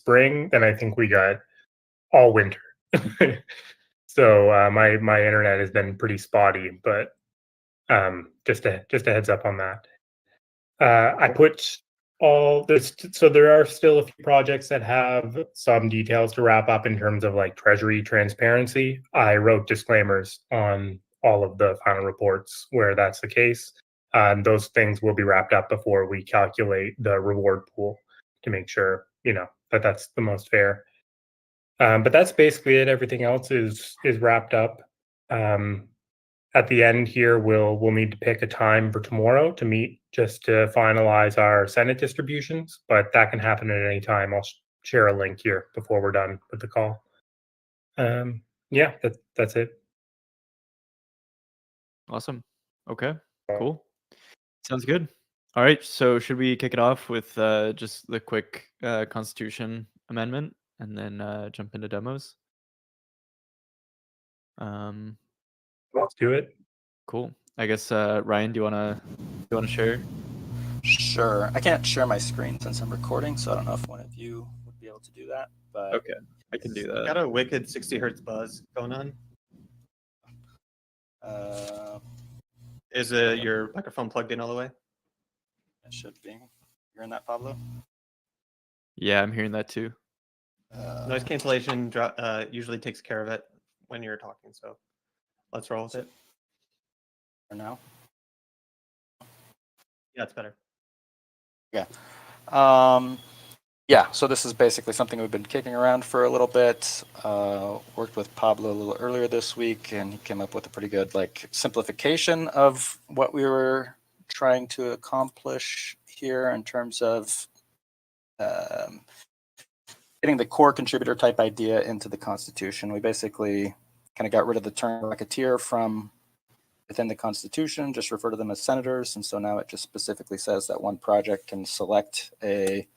spring, then I think we got all winter. So my internet has been pretty spotty, but just a heads up on that. I put all this, so there are still a few projects that have some details to wrap up in terms of like treasury transparency. I wrote disclaimers on all of the final reports where that's the case. Those things will be wrapped up before we calculate the reward pool to make sure, that that's the most fair. But that's basically it. Everything else is wrapped up. At the end here, we'll need to pick a time for tomorrow to meet just to finalize our Senate distributions, but that can happen at any time. I'll share a link here before we're done with the call. Yeah, that's it. Awesome. Okay, cool. Sounds good. All right, so should we kick it off with just the quick Constitution amendment and then jump into demos? Let's do it. Cool. I guess Ryan, do you wanna share? Sure. I can't share my screen since I'm recording, so I don't know if one of you would be able to do that. But Okay, I can do that. Got a wicked 60 hertz buzz going on. Is your microphone plugged in all the way? It should be. Hearing that, Pablo? Yeah, I'm hearing that too. Noise cancellation usually takes care of it when you're talking, so let's roll with it. For now? Yeah, it's better. Yeah. Yeah, so this is basically something we've been kicking around for a little bit. Worked with Pablo a little earlier this week, and he came up with a pretty good simplification of what we were trying to accomplish here in terms of getting the core contributor type idea into the Constitution. We basically kind of got rid of the term racketeer from within the Constitution, just refer to them as senators. And so now it just specifically says that one project can select a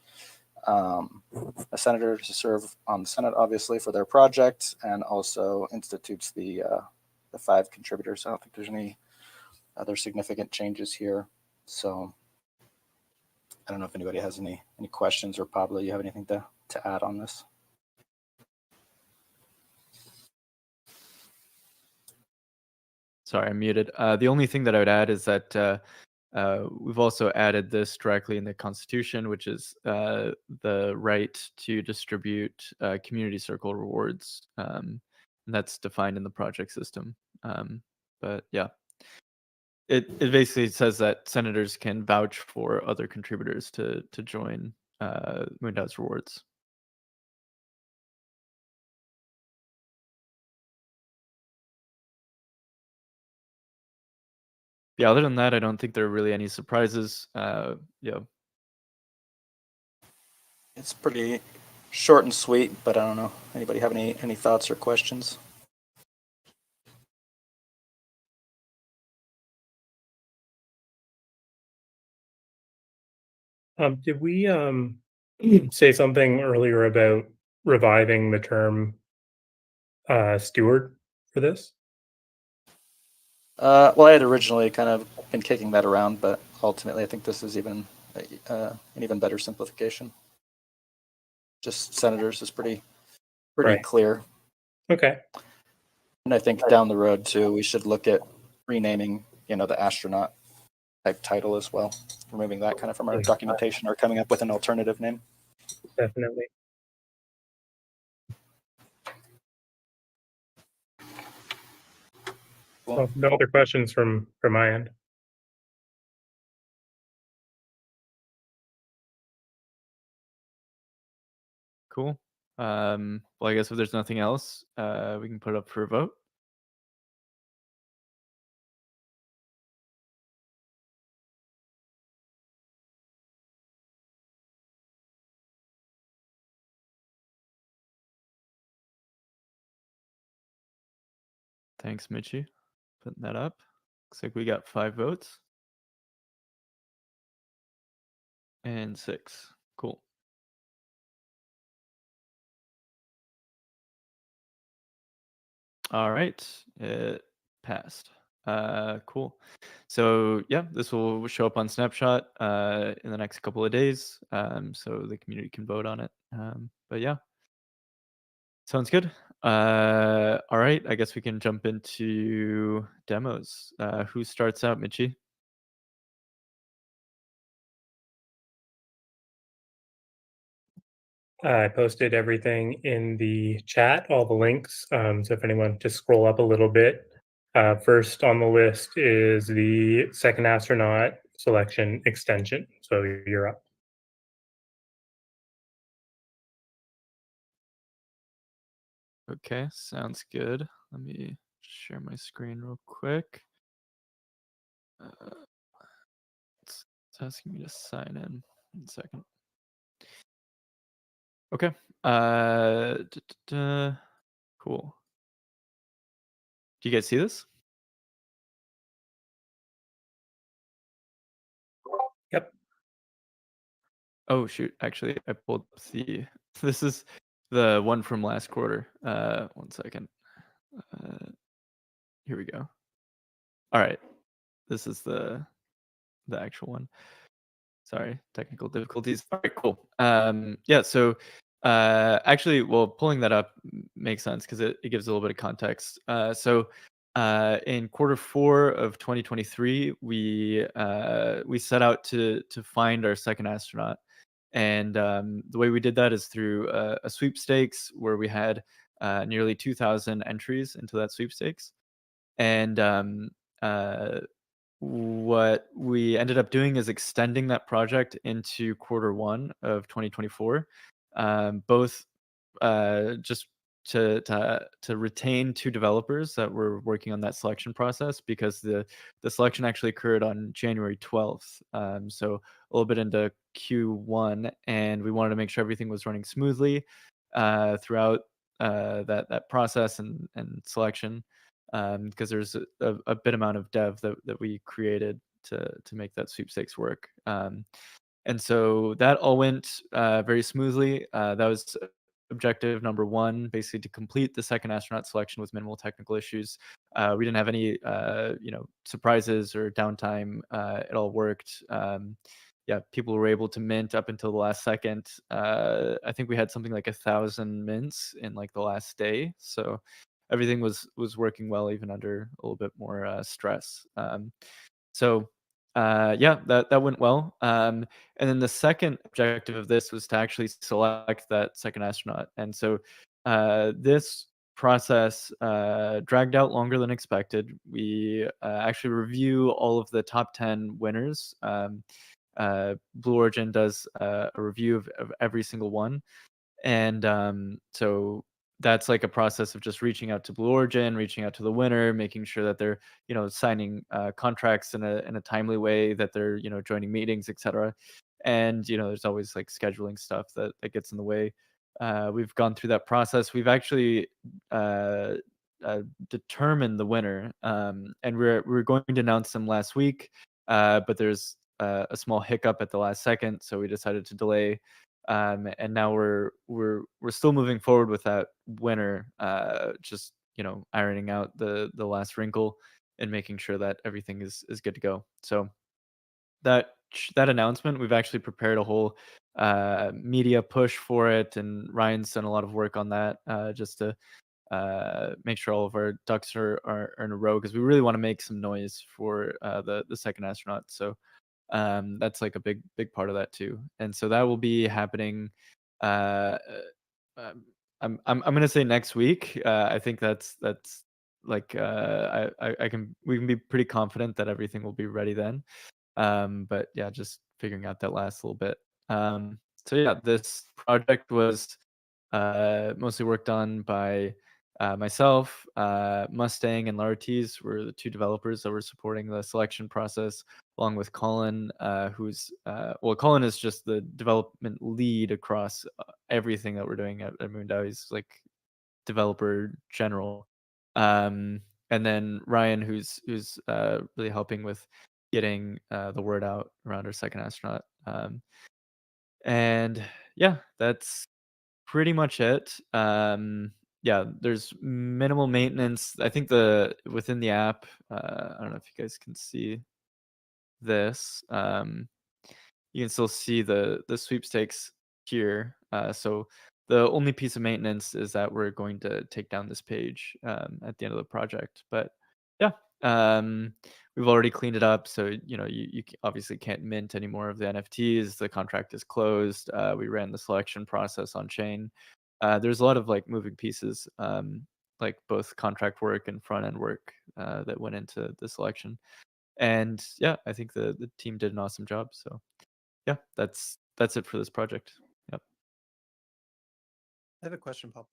senator to serve on the Senate, obviously, for their project, and also institutes the 5 contributors. I don't think there's any other significant changes here. So I don't know if anybody has any questions, or Pablo, you have anything to add on this? Sorry, I'm muted. The only thing that I would add is that we've also added this directly in the Constitution, which is the right to distribute community circle rewards. And that's defined in the project system. But yeah, it basically says that senators can vouch for other contributors to join MoonDAO's rewards. Yeah, other than that, I don't think there are really any surprises. Yeah. It's pretty short and sweet, but I don't know. Anybody have any thoughts or questions? Did we say something earlier about reviving the term steward for this? Well, I had originally kind of been kicking that around, but ultimately I think this is even an even better simplification. Just senators is pretty Right. clear. Okay. And I think down the road too, we should look at renaming, the astronaut type title as well, removing that kind of from our documentation or coming up with an alternative name. Definitely. Well, no other questions from my end. Cool. Well, I guess if there's nothing else, we can put it up for a vote. Thanks, Mitchie, putting that up. Looks like we got 5 votes. And 6. Cool. All right, it passed. Cool. So yeah, this will show up on Snapshot in the next couple of days, so the community can vote on it. But yeah, sounds good. All right, I guess we can jump into demos. Who starts out, Michi? I posted everything in the chat, all the links. So if anyone just scroll up a little bit, first on the list is the second astronaut selection extension. So you're up. Okay, sounds good. Let me share my screen real quick. It's asking me to sign in. 1 second. Okay. Cool. Do you guys see this? Yep. Oh shoot! Actually, I pulled up the. This is the one from last quarter. 1 second. Here we go. All right. This is the actual one. Sorry, technical difficulties. All right, cool. Yeah, so actually, well, pulling that up makes sense because it gives a little bit of context. So in quarter 4 of 2023, we set out to find our second astronaut, and the way we did that is through a sweepstakes where we had nearly 2,000 entries into that sweepstakes, and what we ended up doing is extending that project into quarter 1 of 2024, both just to retain 2 developers that were working on that selection process because the selection actually occurred on January 12th, so a little bit into Q1, and we wanted to make sure everything was running smoothly throughout that process and selection, because there's a bit amount of dev that we created to make that sweepstakes work. And so that all went very smoothly. That was objective number 1, basically to complete the second astronaut selection with minimal technical issues. We didn't have any surprises or downtime. It all worked. Yeah, people were able to mint up until the last second. I think we had something like 1,000 mints in like the last day. So everything was working well, even under a little bit more stress. So yeah, that went well. And then the second objective of this was to actually select that second astronaut. And so this process dragged out longer than expected. We actually review all of the top 10 winners. Blue Origin does a review of every single one, and so that's like a process of just reaching out to Blue Origin, reaching out to the winner, making sure that they're signing contracts in a timely way, that they're joining meetings, etc. And there's always like scheduling stuff that gets in the way. We've gone through that process. We've actually determined the winner, and we're going to announce them last week, but there's a small hiccup at the last second, so we decided to delay. And now we're still moving forward with that winner, just ironing out the last wrinkle and making sure that everything is good to go. So that announcement, we've actually prepared a whole media push for it, and Ryan's done a lot of work on that, just to make sure all of our ducks are in a row, because we really want to make some noise for the second astronaut. So that's like a big part of that too. And so that will be happening. Uh, I'm gonna say next week. I think that's like we can be pretty confident that everything will be ready then. But yeah, just figuring out that last little bit. So yeah, this project was mostly worked on by myself, Mustang, and Lartiz were the 2 developers that were supporting the selection process, along with Colin, who's well, Colin is just the development lead across everything that we're doing at MoonDAO. He's like developer general. And then Ryan, who's really helping with getting the word out around our second astronaut. And yeah, that's pretty much it. yeah, there's minimal maintenance. I think within the app, I don't know if you guys can see this. You can still see the sweepstakes here. So the only piece of maintenance is that we're going to take down this page at the end of the project. But yeah, we've already cleaned it up. So you obviously can't mint any more of the NFTs. The contract is closed. We ran the selection process on chain. There's a lot of like moving pieces, like both contract work and front end work that went into the selection. And yeah, I think the team did an awesome job. So yeah, that's it for this project. Yep. I have a question, Papa.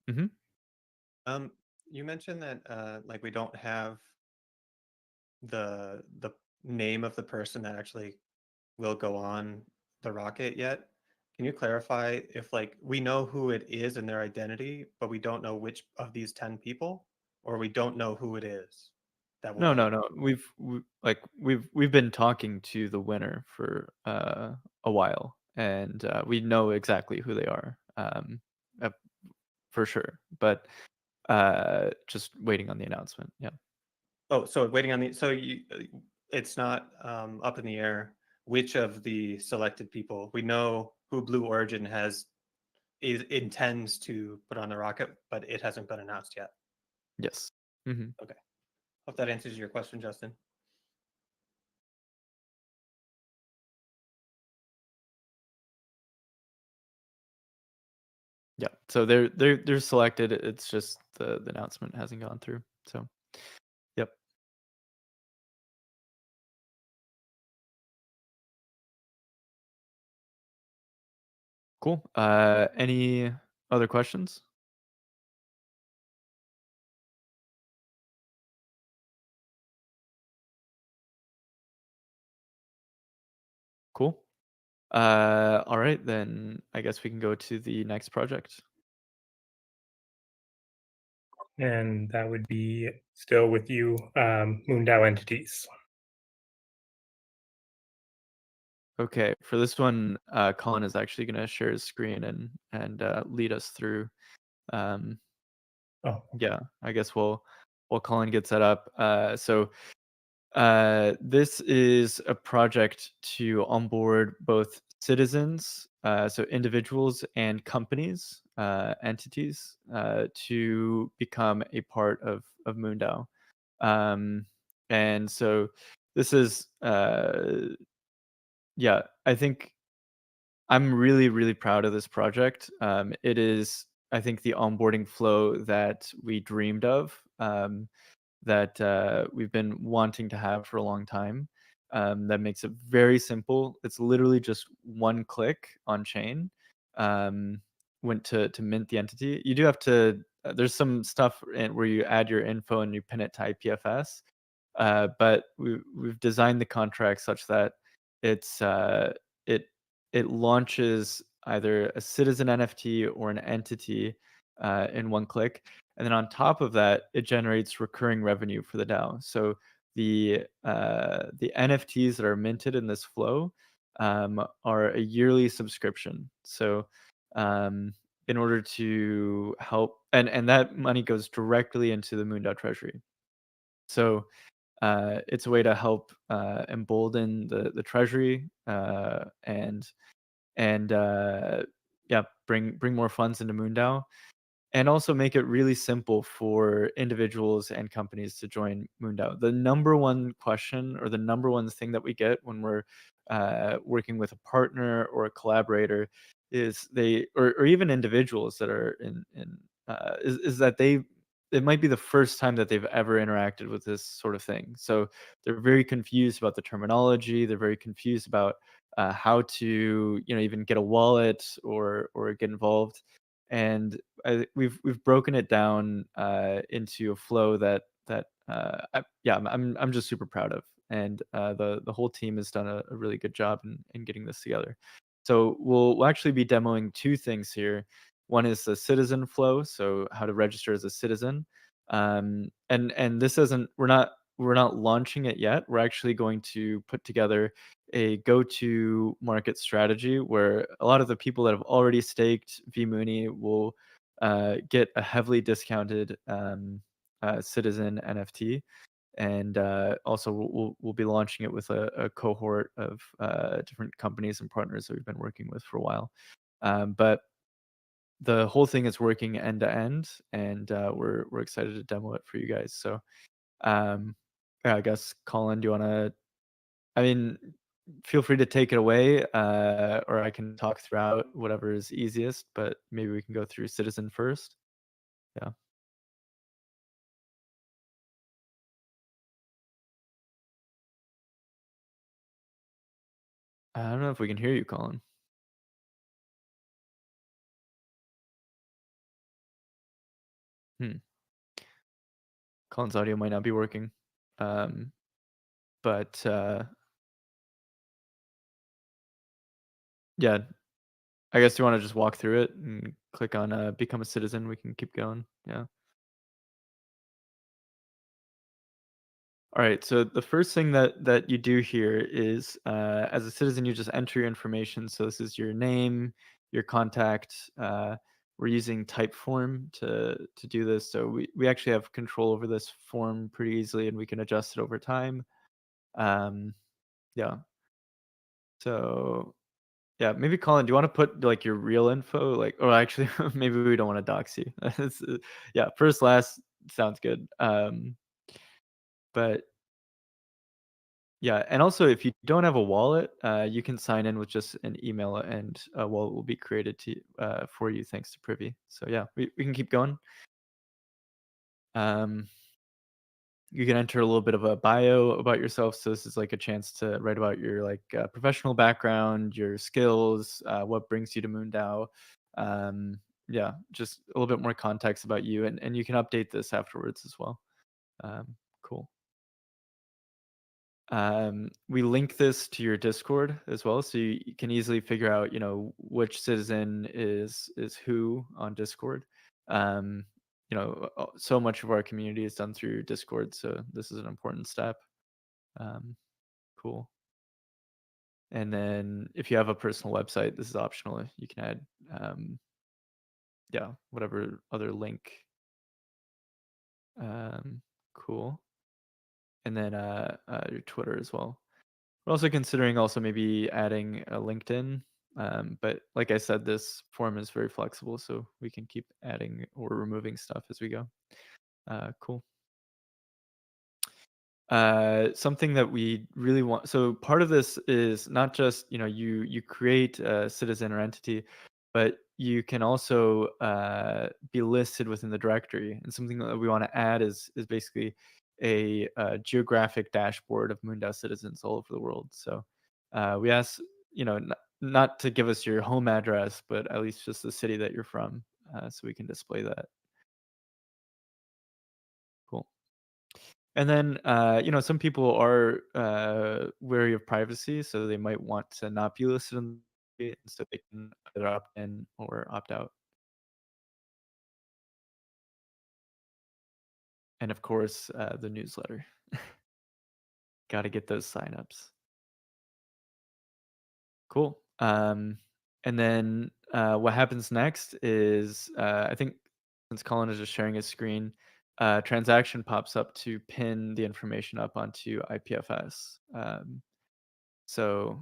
Mhm. You mentioned that like we don't have the name of the person that actually will go on the rocket yet. Can you clarify if like we know who it is and their identity, but we don't know which of these 10 people, or we don't know who it is that will No, go? no, no. We've been talking to the winner for a while, and we know exactly who they are, uh, for sure. But just waiting on the announcement. Yeah. Oh, so waiting on the it's not up in the air which of the selected people. We know who Blue Origin intends to put on the rocket, but it hasn't been announced yet. Yes. Hmm. Okay. Hope that answers your question, Justin. Yeah. So they're selected. It's just the announcement hasn't gone through. So, yep. Cool. Any other questions? Cool. All right, then I guess we can go to the next project. And that would be still with you, MoonDAO Entities. Okay, for this one, Colin is actually going to share his screen and lead us through. Oh, Yeah, I guess while Colin gets that up. So this is a project to onboard both citizens, so individuals and companies, entities, to become a part of MoonDAO. And so this is, yeah, I think I'm really, really proud of this project. It is, I think, the onboarding flow that we dreamed of. That we've been wanting to have for a long time. That makes it very simple. It's literally just one click on chain. Went to mint the entity. You do have to. There's some stuff where you add your info and you pin it to IPFS. But we've designed the contract such that it's it it launches either a citizen NFT or an entity in one click. And then on top of that, it generates recurring revenue for the DAO. So the NFTs that are minted in this flow are a yearly subscription. So in order to help, and that money goes directly into the MoonDAO treasury. So it's a way to help embolden the treasury and yeah, bring more funds into MoonDAO. And also make it really simple for individuals and companies to join MoonDAO. The number one question or the number one thing that we get when we're working with a partner or a collaborator is or even individuals that are is that it might be the first time that they've ever interacted with this sort of thing. So they're very confused about the terminology. They're very confused about how to even get a wallet or get involved. And we've broken it down into a flow that I'm just super proud of, and the whole team has done a really good job in getting this together. So we'll actually be demoing two things here. One is the citizen flow, so how to register as a citizen, and this isn't we're not launching it yet. We're actually going to put together a go-to market strategy where a lot of the people that have already staked vMooney will get a heavily discounted citizen NFT. And also, we'll be launching it with a cohort of different companies and partners that we've been working with for a while. But the whole thing is working end to end, and we're excited to demo it for you guys. So, yeah, I guess, Colin, do you want to? I mean, feel free to take it away, or I can talk throughout whatever is easiest. But maybe we can go through Citizen first. Yeah. I don't know if we can hear you, Colin. Colin's audio might not be working. But yeah, I guess you want to just walk through it and click on become a citizen. We can keep going. Yeah. All right. So the first thing that you do here is, as a citizen, you just enter your information. So this is your name, your contact. We're using Typeform to do this. So we actually have control over this form pretty easily, and we can adjust it over time. Yeah. So yeah, maybe Colin, do you want to put like your real info? Like, or actually, maybe we don't want to dox you. Yeah, first, last sounds good. But yeah, and also if you don't have a wallet, you can sign in with just an email, and a wallet will be created for you thanks to Privy. So yeah, we can keep going. You can enter a little bit of a bio about yourself. So this is like a chance to write about your professional background, your skills, what brings you to MoonDAO. Yeah, just a little bit more context about you, and you can update this afterwards as well. Cool. We link this to your Discord as well, so you can easily figure out, which citizen is who on Discord. So much of our community is done through Discord, so this is an important step. Cool. And then if you have a personal website, this is optional. You can add, whatever other link. Cool. And then your Twitter as well. We're also considering maybe adding a LinkedIn. But like I said, this form is very flexible, so we can keep adding or removing stuff as we go. Cool. Something that we really want. So part of this is not just you create a citizen or entity, but you can also be listed within the directory. And something that we want to add is basically a geographic dashboard of MoonDAO citizens all over the world. So we ask not to give us your home address, but at least just the city that you're from, so we can display that. Cool. And then, some people are wary of privacy, so they might want to not be listed on the feed, so they can either opt in or opt out. And of course, the newsletter. Got to get those signups. Cool. And then what happens next is, I think since Colin is just sharing his screen, transaction pops up to pin the information up onto IPFS. So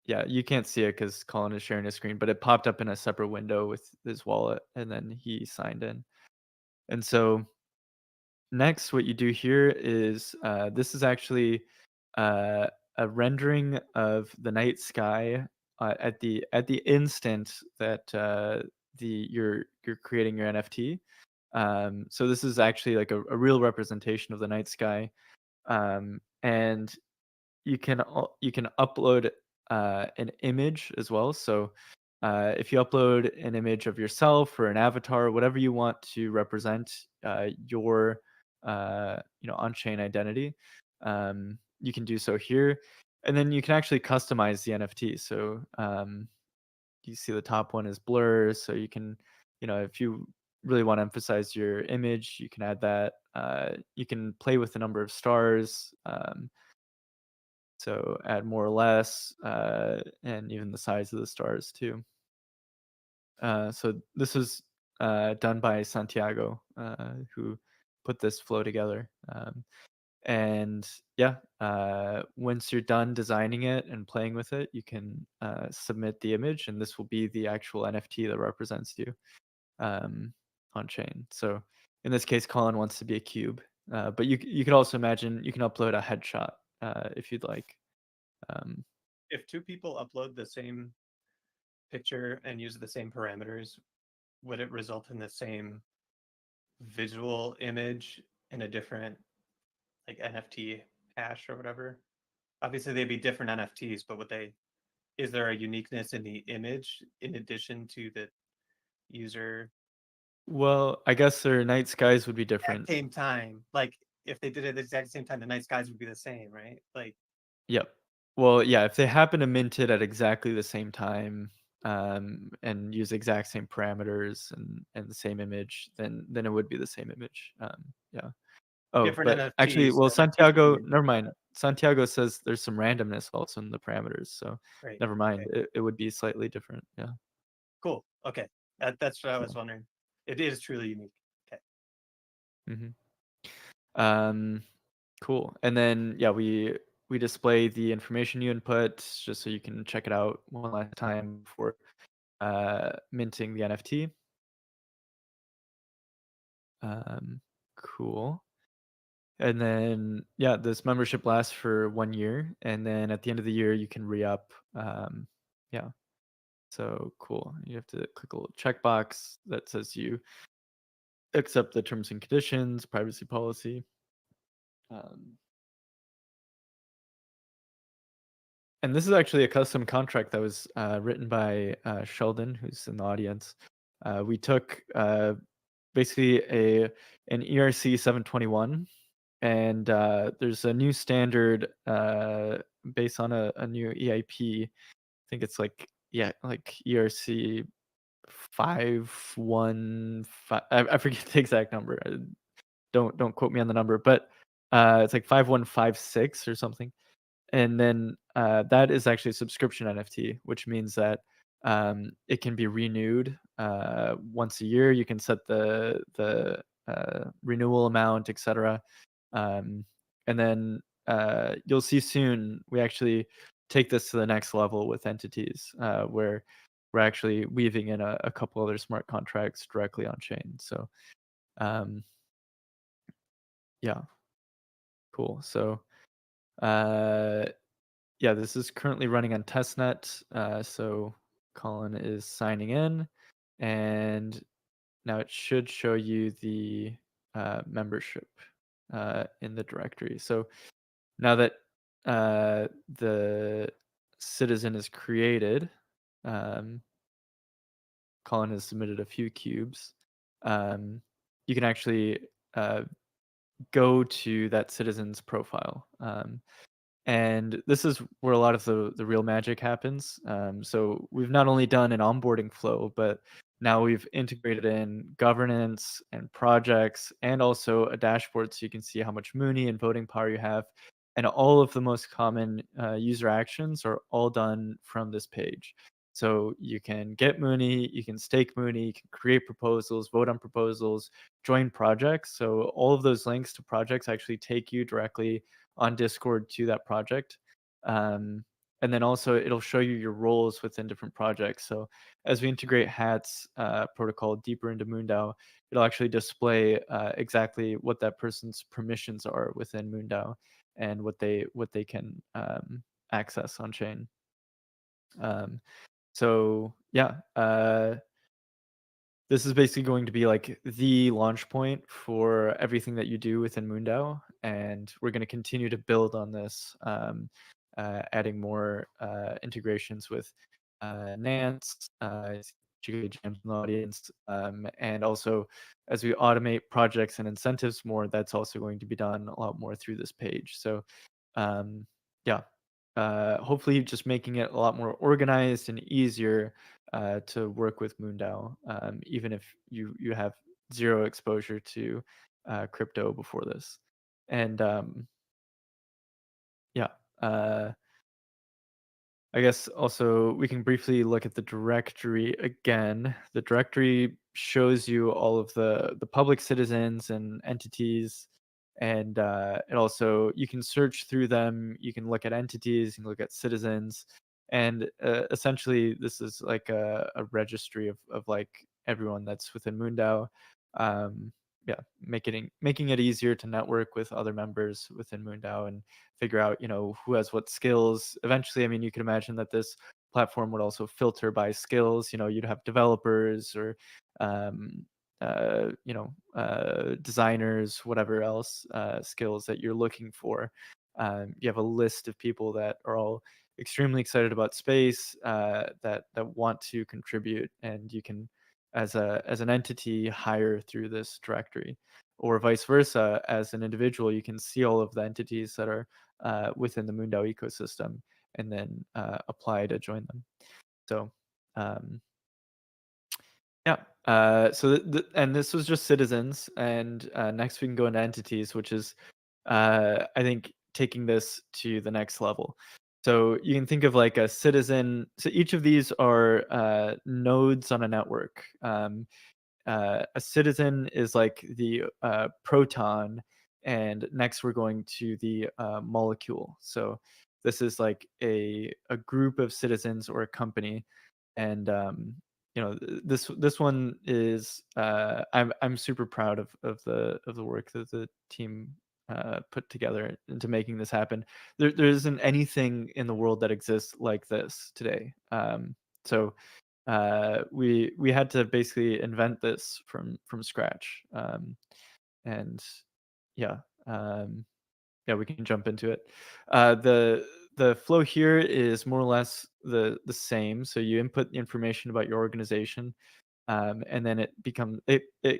yeah, you can't see it because Colin is sharing his screen, but it popped up in a separate window with his wallet, and then he signed in. And so next, what you do here is this is actually a rendering of the night sky at the instant that you're creating your NFT. So this is actually like a real representation of the night sky, and you can upload an image as well. So if you upload an image of yourself or an avatar, whatever you want to represent your on-chain identity, you can do so here. And then you can actually customize the NFT. So you see the top one is blur. So you can, if you really want to emphasize your image, you can add that. You can play with the number of stars. So add more or less, and even the size of the stars too. So this is done by Santiago, who put this flow together. And yeah, once you're done designing it and playing with it, you can submit the image, and this will be the actual NFT that represents you on chain. So in this case, Colin wants to be a cube, but you could also imagine you can upload a headshot if you'd like. If two people upload the same picture and use the same parameters, would it result in the same visual image in a different like NFT hash or whatever? Obviously they'd be different NFTs, but is there a uniqueness in the image in addition to the user Well, I guess their night skies would be at different. the same time? Like if they did it at the exact same time, the night skies would be the same, right? Like Yep. Well, yeah, if they happen to mint it at exactly the same time, and use exact same parameters and the same image, then it would be the same image. Yeah. Oh, different but actually, NFTs. well, NFTs would Santiago, be never mind. Santiago says there's some randomness also in the parameters, so right. never mind. Okay. It would be slightly different. Yeah. Cool. Okay. That's what I was Cool. wondering. It is truly unique. Okay. Cool. And then yeah, we display the information you input just so you can check it out one last time before minting the NFT. Cool. And then yeah, this membership lasts for 1 year, and then at the end of the year you can re-up. Yeah. So cool. You have to click a little checkbox that says you accept the terms and conditions, privacy policy. And this is actually a custom contract that was written by Sheldon, who's in the audience. We took basically an ERC 721, and there's a new standard based on a new EIP. I think it's like ERC 515. I forget the exact number. Don't quote me on the number, but it's like 5156 or something. And then that is actually a subscription NFT, which means that it can be renewed once a year. You can set the renewal amount, etc. And then you'll see soon we actually take this to the next level with entities, where we're actually weaving in a couple other smart contracts directly on chain. So yeah, cool. So yeah, this is currently running on testnet. So Colin is signing in, and now it should show you the membership in the directory. So now that the citizen is created, Colin has submitted a few cubes. You can actually go to that citizen's profile. And this is where a lot of the real magic happens. So we've not only done an onboarding flow, but now we've integrated in governance and projects and also a dashboard so you can see how much Mooney and voting power you have. And all of the most common user actions are all done from this page. So you can get Mooney, you can stake Mooney, you can create proposals, vote on proposals, join projects. So all of those links to projects actually take you directly on Discord to that project. And then also it'll show you your roles within different projects. So as we integrate HAT's protocol deeper into MoonDAO, it'll actually display exactly what that person's permissions are within MoonDAO and what they can access on chain. So yeah, this is basically going to be like the launch point for everything that you do within MoonDAO, and we're going to continue to build on this, adding more integrations with Nance, James in the audience, and also as we automate projects and incentives more, that's also going to be done a lot more through this page. So yeah, hopefully just making it a lot more organized and easier to work with MoonDAO, even if you have zero exposure to crypto before this. And yeah, I guess also we can briefly look at the directory again. The directory shows you all of the public citizens and entities, and it also, you can search through them, you can look at entities, you can look at citizens, and essentially this is like a registry of like everyone that's within MoonDAO. Yeah, making it easier to network with other members within MoonDAO and figure out, who has what skills. Eventually, I mean, you can imagine that this platform would also filter by skills. You'd have developers or um, designers, whatever else skills that you're looking for. You have a list of people that are all extremely excited about space, that want to contribute, and you can, as an entity, hire through this directory, or vice versa. As an individual, you can see all of the entities that are within the MoonDAO ecosystem, and then apply to join them. So yeah. So and this was just citizens, and next we can go into entities, which is I think taking this to the next level. So you can think of like a citizen. So each of these are nodes on a network. A citizen is like the proton, and next we're going to the molecule. So this is like a group of citizens or a company, and this one is I'm super proud of the work that the team put together into making this happen. There isn't anything in the world that exists like this today. So we had to basically invent this from scratch, and yeah, yeah, we can jump into it. The flow here is more or less the same. So you input the information about your organization, and then it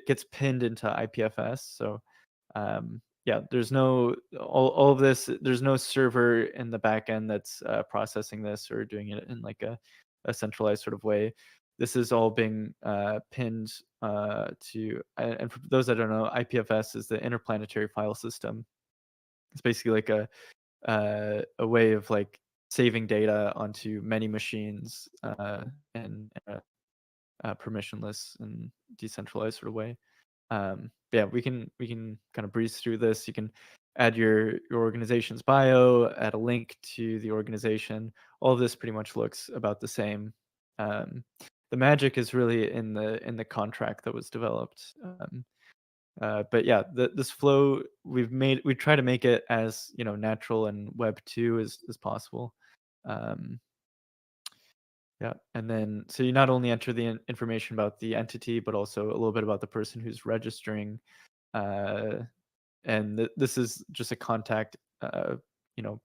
gets pinned into IPFS. So yeah, there's no all of this. There's no server in the back end that's processing this or doing it in like a centralized sort of way. This is all being pinned to, and for those that don't know, IPFS is the Interplanetary File System. It's basically like a way of like saving data onto many machines, and permissionless and decentralized sort of way. Yeah, we can kind of breeze through this. You can add your organization's bio, add a link to the organization. All of this pretty much looks about the same. The magic is really in the contract that was developed. But yeah, this flow we try to make it as natural and Web 2 as possible. Yeah, and then so you not only enter the information about the entity, but also a little bit about the person who's registering, and this is just a contact,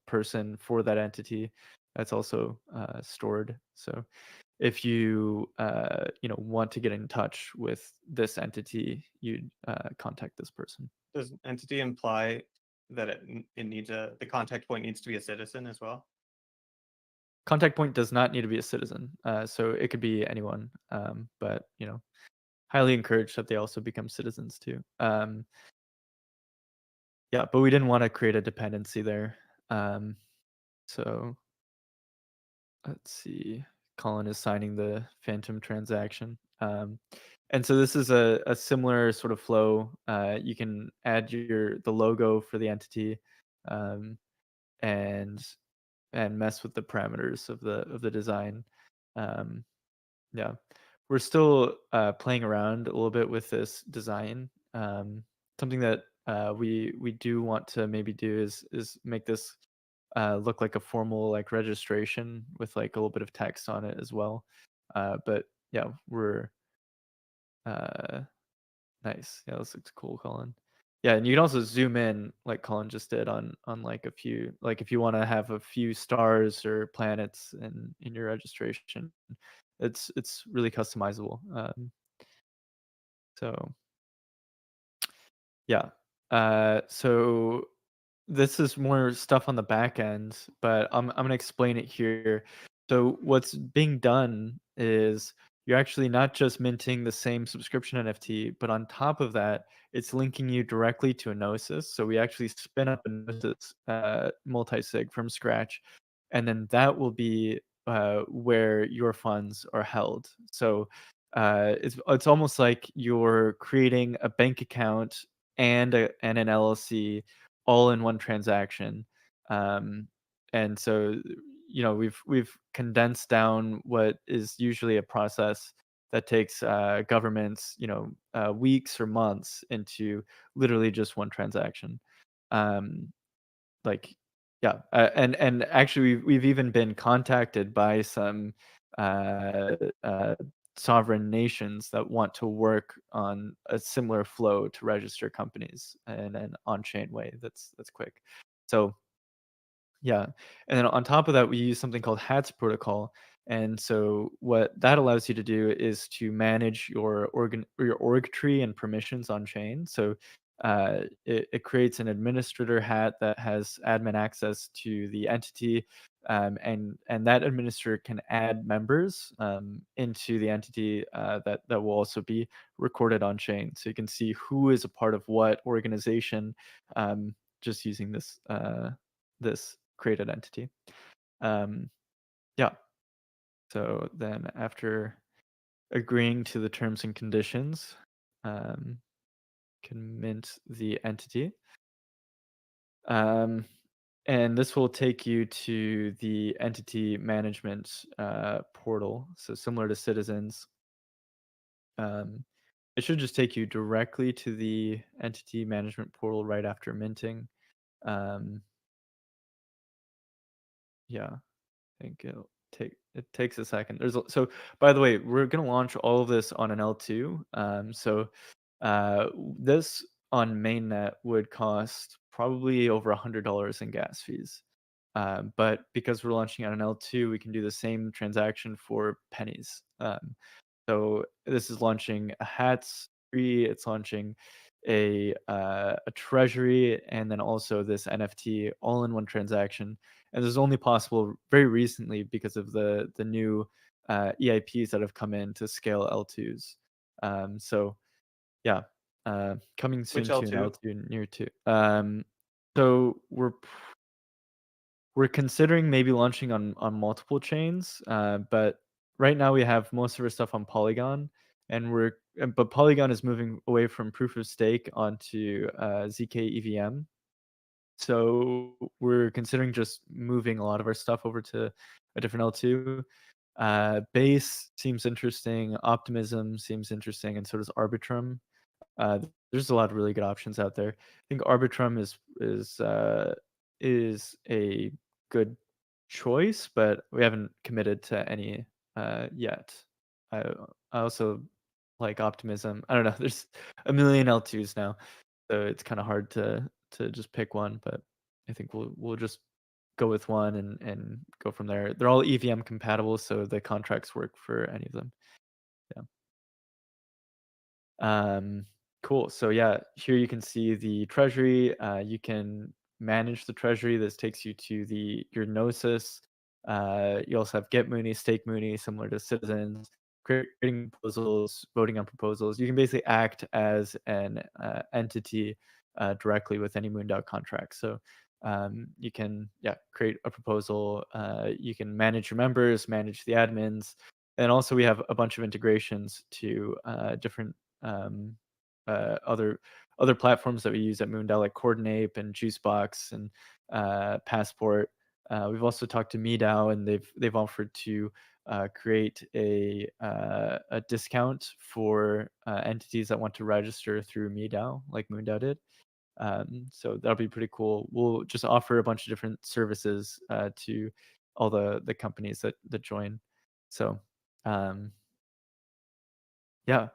person for that entity that's also stored. So if you want to get in touch with this entity, you'd contact this person. Does entity imply that it needs the contact point needs to be a citizen as well? Contact point does not need to be a citizen, so it could be anyone, but highly encouraged that they also become citizens too. Yeah, but we didn't want to create a dependency there. So let's see. Colin is signing the Phantom transaction. And so this is a similar sort of flow. You can add the logo for the entity, and mess with the parameters of the design. Yeah, we're still playing around a little bit with this design. Something that we do want to maybe do is make this look like a formal like registration with like a little bit of text on it as well. But yeah, we're nice. Yeah, this looks cool, Colin. Yeah, and you can also zoom in like Colin just did on like a few, like if you want to have a few stars or planets in your registration, it's really customizable. So yeah, so this is more stuff on the back end, but I'm gonna explain it here. So what's being done is you're actually not just minting the same subscription NFT, but on top of that, it's linking you directly to a Gnosis. So we actually spin up a Gnosis multi-sig from scratch, and then that will be where your funds are held. So it's almost like you're creating a bank account and an LLC all in one transaction. And so, we've condensed down what is usually a process that takes governments, weeks or months into literally just one transaction. Um, like, yeah, and actually, we've even been contacted by some uh, uh, sovereign nations that want to work on a similar flow to register companies in an on-chain way that's quick. So yeah. And then on top of that, we use something called HATS protocol. And so what that allows you to do is to manage your org tree and permissions on chain. So it creates an administrator hat that has admin access to the entity, and that administrator can add members into the entity that will also be recorded on chain. So you can see who is a part of what organization, just using this created entity. Yeah. So then after agreeing to the terms and conditions, can mint the entity. And this will take you to the entity management portal. So similar to Citizens, it should just take you directly to the entity management portal right after minting. Yeah. I think it takes a second. So by the way, we're gonna launch all of this on an L2. So this on mainnet would cost probably over $100 in gas fees. But because we're launching on an L2, we can do the same transaction for pennies. So this is launching a hats tree. It's launching a treasury, and then also this NFT all in one transaction. And this is only possible very recently because of the new EIPs that have come in to scale L2s. So yeah, coming soon Which to an L2? L2 near two. So we're considering maybe launching on multiple chains, but right now we have most of our stuff on Polygon, but Polygon is moving away from proof of stake onto ZK EVM. So we're considering just moving a lot of our stuff over to a different L2. Base seems interesting, Optimism seems interesting, and so does Arbitrum. There's a lot of really good options out there. I think Arbitrum is a good choice, but we haven't committed to any yet. I also like Optimism. I don't know. There's a million L2s now, so it's kind of hard to just pick one. But I think we'll just go with one and go from there. They're all EVM compatible, so the contracts work for any of them. Yeah. Cool. So yeah, here you can see the treasury. You can manage the treasury. This takes you to your Gnosis. You also have Get Mooney, Stake Mooney, similar to Citizens, creating proposals, voting on proposals. You can basically act as an entity directly with any MoonDAO contract. So you can create a proposal. You can manage your members, manage the admins, and also we have a bunch of integrations to different other platforms that we use at MoonDAO, like Coordinape and Juicebox and Passport. We've also talked to MeDAO, and they've offered to create a discount for entities that want to register through MeDAO, like MoonDAO did. So that'll be pretty cool. We'll just offer a bunch of different services to all the companies that join. So yeah.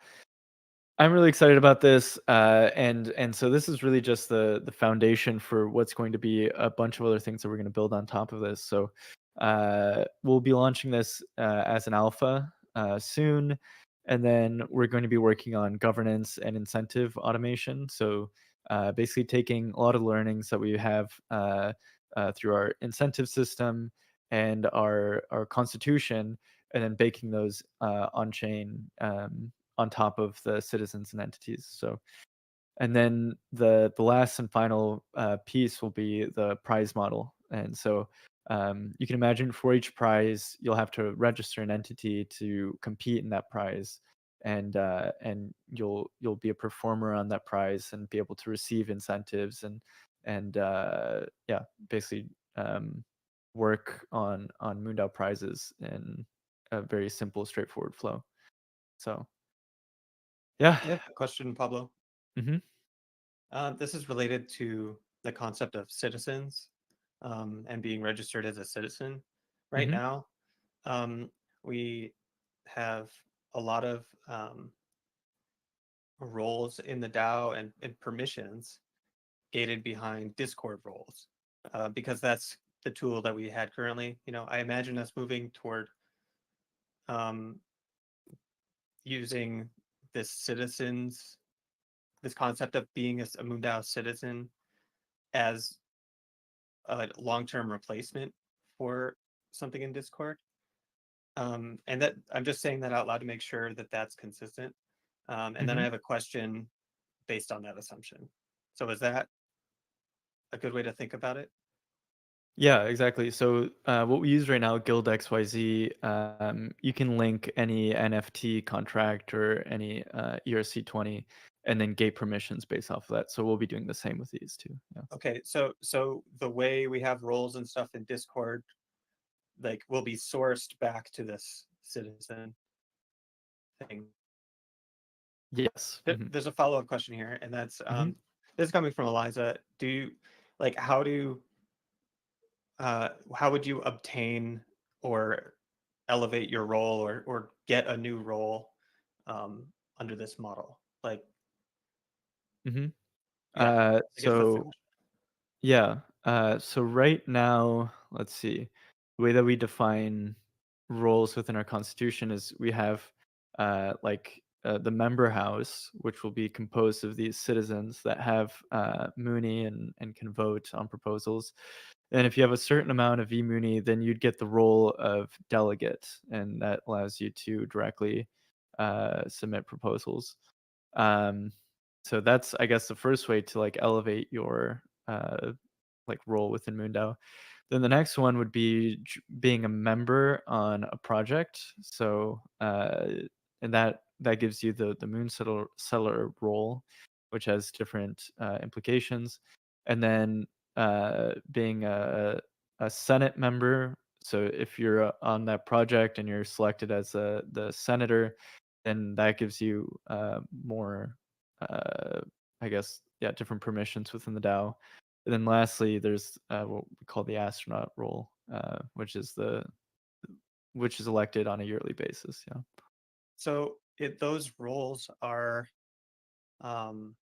I'm really excited about this, and so this is really just the foundation for what's going to be a bunch of other things that we're going to build on top of this. So we'll be launching this as an alpha soon, and then we're going to be working on governance and incentive automation. So basically taking a lot of learnings that we have through our incentive system and our constitution, and then baking those on chain. On top of the citizens and entities. So, and then the last and final piece will be the prize model. And so you can imagine for each prize, you'll have to register an entity to compete in that prize. and you'll be a performer on that prize and be able to receive incentives and yeah, basically work on MoonDAO prizes in a very simple, straightforward flow. So yeah. I have a question, Pablo. hmm This is related to the concept of citizens and being registered as a citizen. Right hmm now, we have a lot of roles in the DAO and permissions gated behind Discord roles because that's the tool that we had currently. I imagine us moving toward um, using this concept of being a MoonDAO citizen as a long-term replacement for something in Discord. And that I'm just saying that out loud to make sure that that's consistent. And then I have a question based on that assumption. So is that a good way to think about it? Yeah, exactly. So what we use right now, Guild XYZ, you can link any NFT contract or any ERC20 and then gate permissions based off of that. So we'll be doing the same with these two. Yeah. Okay, so the way we have roles and stuff in Discord, like, will be sourced back to this citizen thing. Yes. There's a follow-up question here, and that's Mhm. this is coming from Eliza. How would you obtain or elevate your role or get a new role under this model? Like, Mhm. yeah, I guess that's the So question. yeah. So right now, let's see. The way that we define roles within our constitution is we have the member house, which will be composed of these citizens that have Mooney and can vote on proposals. And if you have a certain amount of Mooney, then you'd get the role of delegate, and that allows you to directly submit proposals. Um, so that's, I guess, the first way to like elevate your role within MoonDAO. Then the next one would be being a member on a project. So and that gives you the Moon seller role, which has different implications. And then being a Senate member. So if you're on that project and you're selected as the senator, then that gives you more, I guess, yeah, different permissions within the DAO. And then lastly, there's what we call the astronaut role, which is elected on a yearly basis. Yeah. So those roles are um,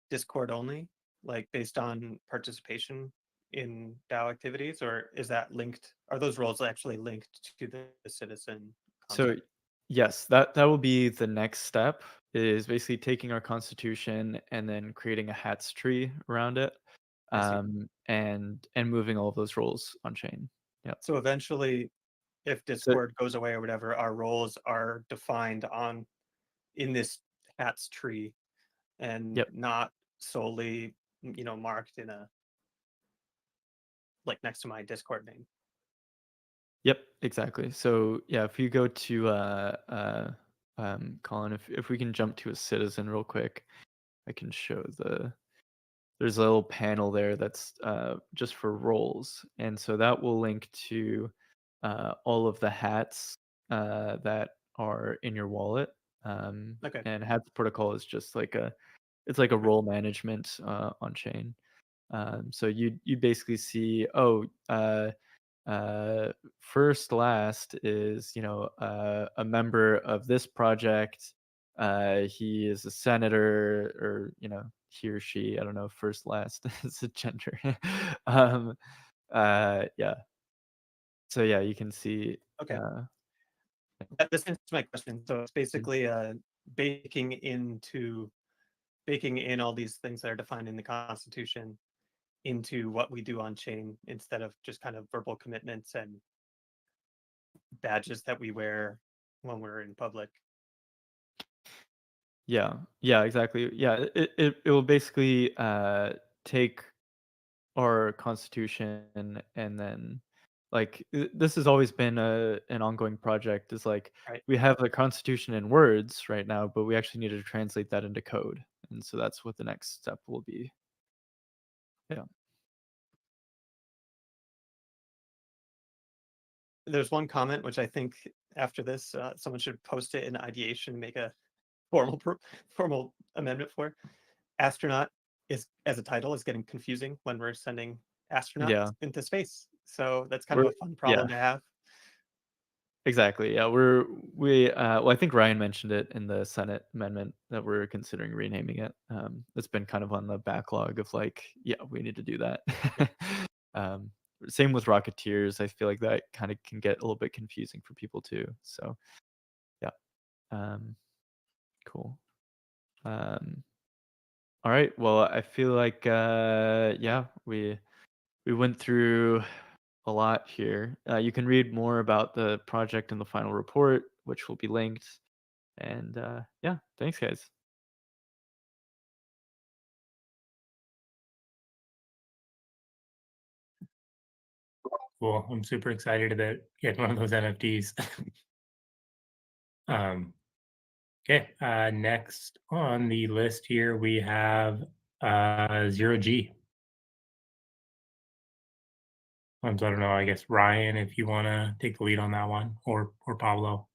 Discord only, like based on participation in DAO activities, or is that linked? Are those roles actually linked to the citizen So concept? yes, that will be the next step, is basically taking our constitution and then creating a hats tree around it, I see. and moving all of those roles on chain. Yeah. So eventually, if So Discord goes away or whatever, our roles are defined in this hats tree and yep. not solely, marked in a like next to my Discord name. Yep, exactly. So yeah, if you go to Colin, if we can jump to a citizen real quick, I can show there's a little panel there that's just for roles, and so that will link to all of the hats that are in your wallet. Okay. And hats protocol is just it's like a role management on chain. So you basically see, first last is a member of this project. He is a senator, or he or she, I don't know if first last is a gender. um yeah, so yeah, you can see Okay. uh This answers my question. So it's basically baking in all these things that are defined in the Constitution into what we do on chain instead of just kind of verbal commitments and badges that we wear when we're in public. yeah, exactly. Yeah, it will basically take our constitution and then like this has always been an ongoing project. Is like Right. we have the Constitution in words right now, but we actually need to translate that into code, and so that's what the next step will be. Yeah. There's one comment which I think after this someone should post it in ideation, make a formal amendment for. Astronaut is as a title is getting confusing when we're sending astronauts Yeah. into space. So that's kind of a fun problem to have. Exactly. Yeah, well, I think Ryan mentioned it in the Senate amendment that we're considering renaming it. It's been kind of on the backlog of like, yeah, we need to do that. um, Same with Rocketeers. I feel like that kind of can get a little bit confusing for people too. So, yeah, cool. All right. Well, I feel like yeah, we went through a lot here. You can read more about the project in the final report, which will be linked. And yeah, thanks, guys. Cool. I'm super excited to get one of those NFTs. Okay. Next on the list here, we have 0G. So I don't know. I guess Ryan, if you want to take the lead on that one, or Pablo.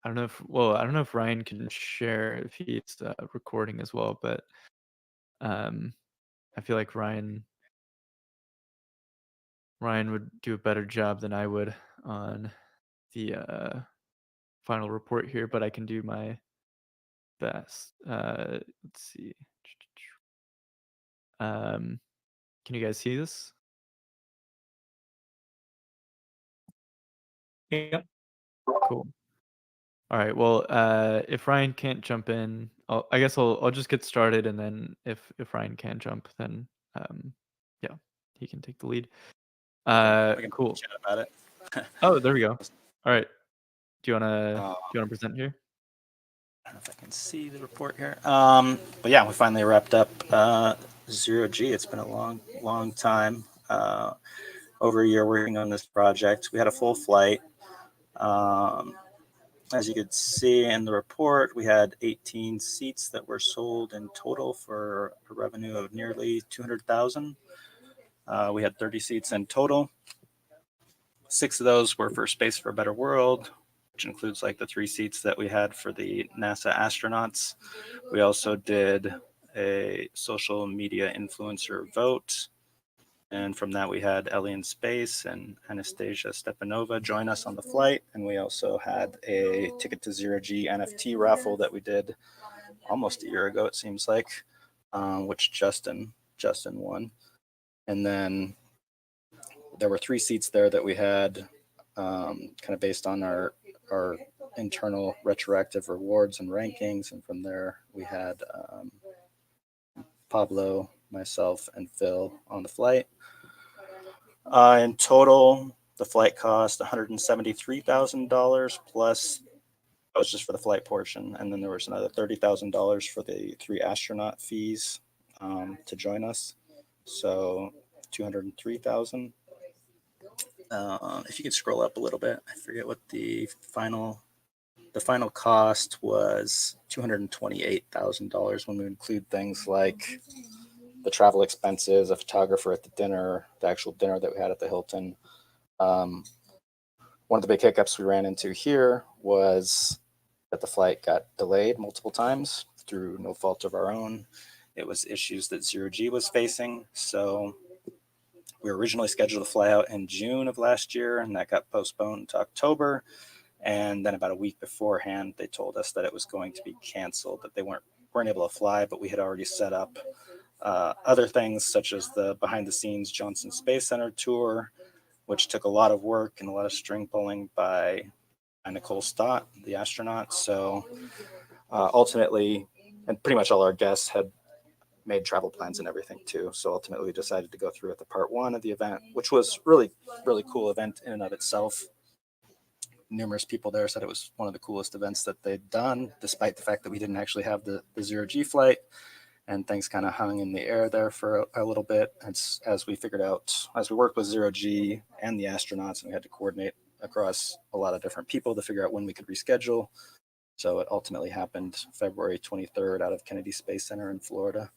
I don't know if Ryan can share if he's recording as well, but I feel like Ryan would do a better job than I would on the final report here, but I can do my best. Let's see. Can you guys see this? Yep. Cool. All right. Well, if Ryan can't jump in, I guess I'll just get started, and then if Ryan can jump, then yeah, he can take the lead. We can Cool. chat about it. Oh, there we go. All right. Do you wanna present here? I don't know if I can see the report here. But yeah, we finally wrapped up 0G. It's been a long time. Over a year working on this project. We had a full flight. As you could see in the report, we had 18 seats that were sold in total for a revenue of nearly 200,000. We had 30 seats in total. 6 of those were for Space for a Better World, which includes like the 3 seats that we had for the NASA astronauts. We also did a social media influencer vote. And from that, we had Ellie in Space and Anastasia Stepanova join us on the flight. And we also had a Ticket to 0G NFT raffle that we did almost a year ago, it seems like, which Justin won. And then there were 3 seats there that we had kind of based on our internal retroactive rewards and rankings. And from there, we had Pablo, myself, and Phil on the flight. In total, the flight cost $173,000 plus that was just for the flight portion, and then there was another $30,000 for the 3 astronaut fees to join us, so $203,000. If you could scroll up a little bit, I forget what the final cost was. $228,000 when we include things like the travel expenses, a photographer at the dinner, the actual dinner that we had at the Hilton. One of the big hiccups we ran into here was that the flight got delayed multiple times through no fault of our own. It was issues that 0G was facing. So we were originally scheduled to fly out in June of last year, and that got postponed to October. And then about a week beforehand, they told us that it was going to be canceled, that they weren't able to fly, but we had already set up other things such as the behind the scenes Johnson Space Center tour, which took a lot of work and a lot of string pulling by Nicole Stott, the astronaut. So ultimately, and pretty much all our guests had made travel plans and everything too. So ultimately we decided to go through with the part 1 of the event, which was really cool event in and of itself. Numerous people there said it was one of the coolest events that they'd done, despite the fact that we didn't actually have the 0G flight. and things kind of hung in the air there for a little bit. As we figured out, as we worked with 0G and the astronauts, and we had to coordinate across a lot of different people to figure out when we could reschedule. So it ultimately happened February 23rd out of Kennedy Space Center in Florida.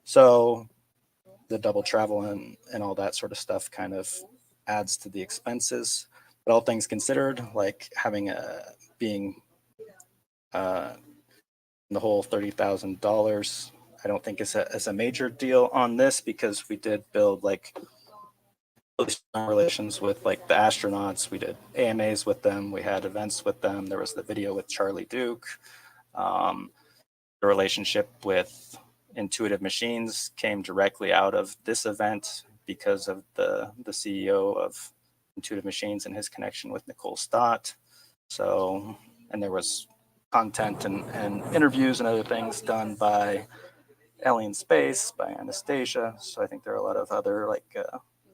So the double travel and all that sort of stuff kind of adds to the expenses. But all things considered, like having being the whole $30,000, I don't think is a major deal on this, because we did build like really strong relations with like the astronauts. We did AMAs with them. We had events with them. There was the video with Charlie Duke. The relationship with Intuitive Machines came directly out of this event because of the CEO of Intuitive Machines and his connection with Nicole Stott. So, and there was content and interviews and other things done by Alien Space, by Anastasia. So I think there are a lot of other like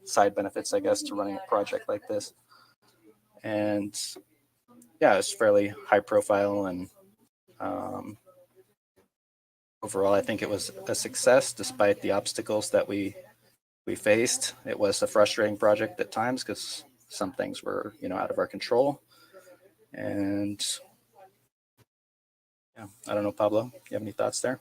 side benefits, I guess, to running a project like this. And yeah, it's fairly high profile, and overall, I think it was a success despite the obstacles that we faced. It was a frustrating project at times because some things were, out of our control. And yeah, I don't know, Pablo, you have any thoughts there?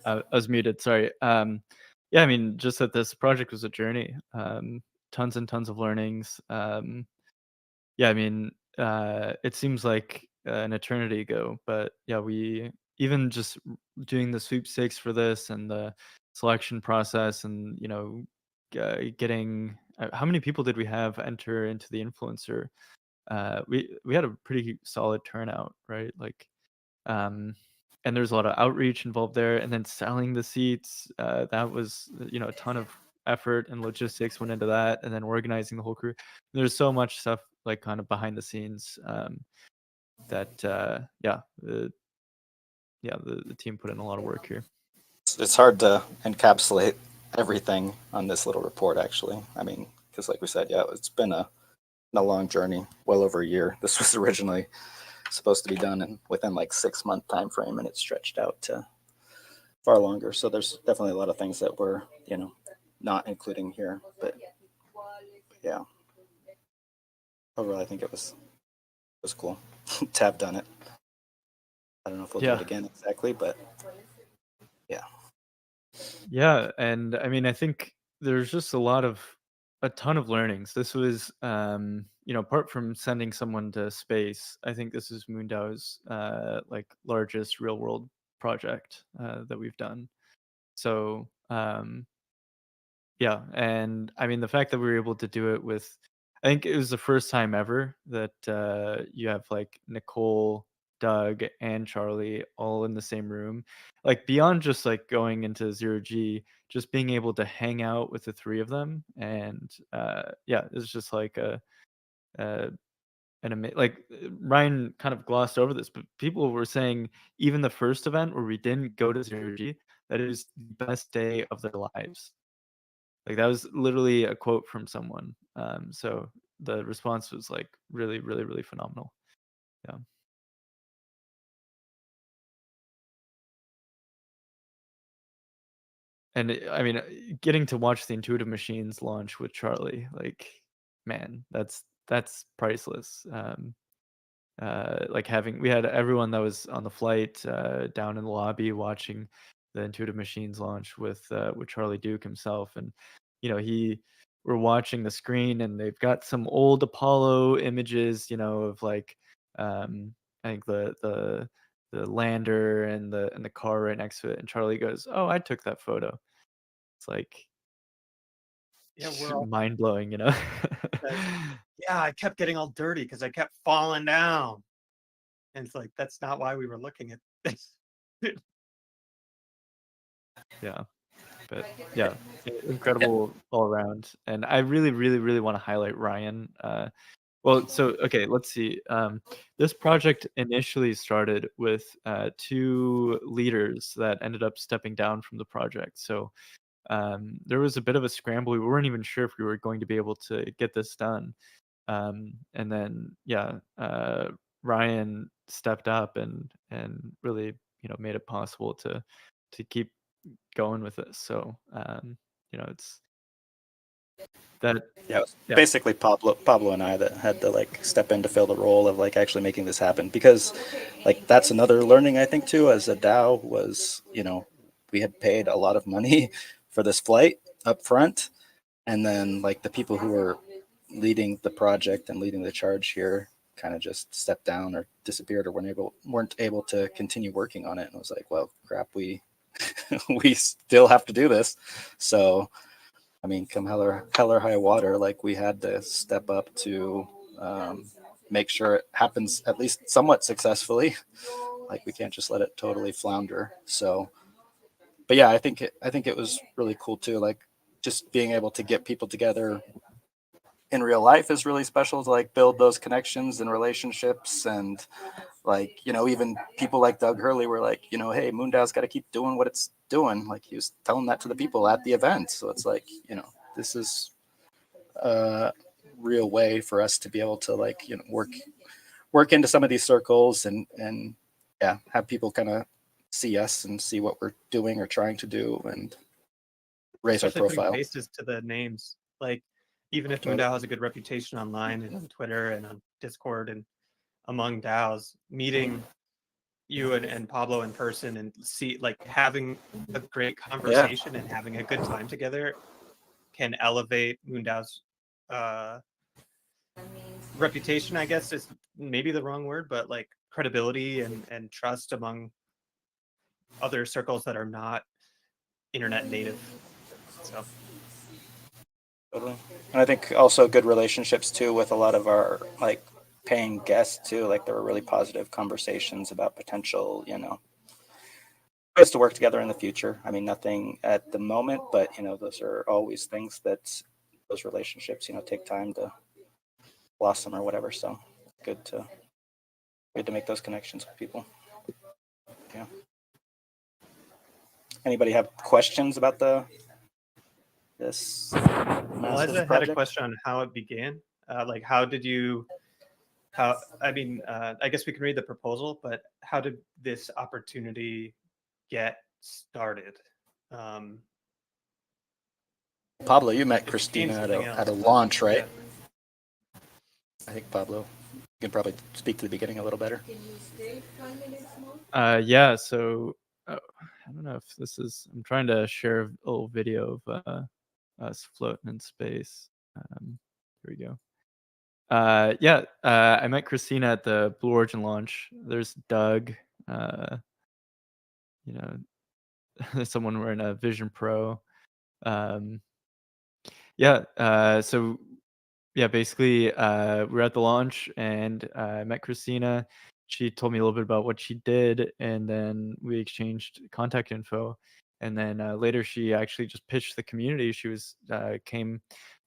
I was muted. Sorry. Yeah, I mean, just that this project was a journey. Tons and tons of learnings. Yeah, I mean, it seems like an eternity ago, but yeah, we even just doing the sweepstakes for this and the selection process, and getting how many people did we have enter into the influencer? We had a pretty solid turnout, right? Like, and there's a lot of outreach involved there, and then selling the seats. That was a ton of effort and logistics went into that, and then organizing the whole crew. There's so much stuff like kind of behind the scenes that the team put in a lot of work here. It's hard to encapsulate everything on this little report, actually. I mean, because like we said, yeah, it's been a long journey, well over a year. This was originally supposed to be done within like 6-month time frame, and it stretched out to far longer. So there's definitely a lot of things that we're not including here, but yeah, overall I think it was cool to have done it. I don't know if we'll do it again exactly, but yeah. And I mean, I think there's just a ton of learnings. This was apart from sending someone to space, I think this is MoonDAO's like largest real world project that we've done. So yeah, and I mean the fact that we were able to do it with, I think it was the first time ever that you have like Nicole, Doug, and Charlie all in the same room. Like beyond just like going into 0G, just being able to hang out with the three of them, and yeah, it's just like like Ryan kind of glossed over this, but people were saying even the first event where we didn't go to 0G, that it was the best day of their lives. Like that was literally a quote from someone. So the response was like really, really, really phenomenal. Yeah. And I mean, getting to watch the Intuitive Machines launch with Charlie, like, man, that's priceless. Like we had everyone that was on the flight down in the lobby watching the Intuitive Machines launch with Charlie Duke himself, and we're watching the screen, and they've got some old Apollo images, of like I think the lander and the car right next to it, and Charlie goes, "Oh, I took that photo." It's like, Yeah, we're all mind blowing, yeah, I kept getting all dirty because I kept falling down. And it's like, that's not why we were looking at this. Yeah. But yeah, incredible all around. And I really, really, really want to highlight Ryan. Well, so okay, let's see. This project initially started with 2 leaders that ended up stepping down from the project. So there was a bit of a scramble. We weren't even sure if we were going to be able to get this done. And then Ryan stepped up and really made it possible to keep going with this. So it's that. Yeah, it was basically Pablo and I that had to like step in to fill the role of like actually making this happen, because like that's another learning I think too as a DAO was, we had paid a lot of money for this flight up front, and then like the people who were leading the project and leading the charge here kind of just stepped down or disappeared or weren't able to continue working on it, and I was like, well, crap, we we still have to do this. So I mean, come hell or high water, like we had to step up to make sure it happens at least somewhat successfully. Like we can't just let it totally flounder. So, but yeah, I think it was really cool too. Like just being able to get people together in real life is really special, to like build those connections and relationships. And like, even people like Doug Hurley were like, hey, MoonDAO's got to keep doing what it's doing. Like he was telling that to the people at the event. So it's like, this is a real way for us to be able to like, work into some of these circles and have people kind of see us and see what we're doing or trying to do and raise Especially our profile. putting faces to the names. Like even if MoonDAO has a good reputation online and on Twitter and on Discord and among DAOs, meeting you and Pablo in person and having a great conversation and having a good time together can elevate MoonDAO's reputation, I guess is maybe the wrong word, but like credibility and trust among other circles that are not internet native. So totally. And I think also good relationships too with a lot of our like paying guests too. Like there were really positive conversations about potential, ways to work together in the future. I mean, nothing at the moment, but those are always things that those relationships, take time to blossom or whatever. So good to make those connections with people. Yeah. How have questions about this? Elijah had a question on how it began. Like, I guess we can read the proposal, but how did this opportunity get started? Pablo, you met Christina at a launch, right? Yeah. I think Pablo, you can probably speak to the beginning a little better. Can you stay 5 minutes more? Yeah. So I don't know if this is. I'm trying to share a little video of us floating in space. Here we go. I met Christina at the Blue Origin launch. There's Doug. Someone wearing a Vision Pro. Basically, we were at the launch and I met Christina. She told me a little bit about what she did, and then we exchanged contact info. And then later, she actually just pitched the community. She came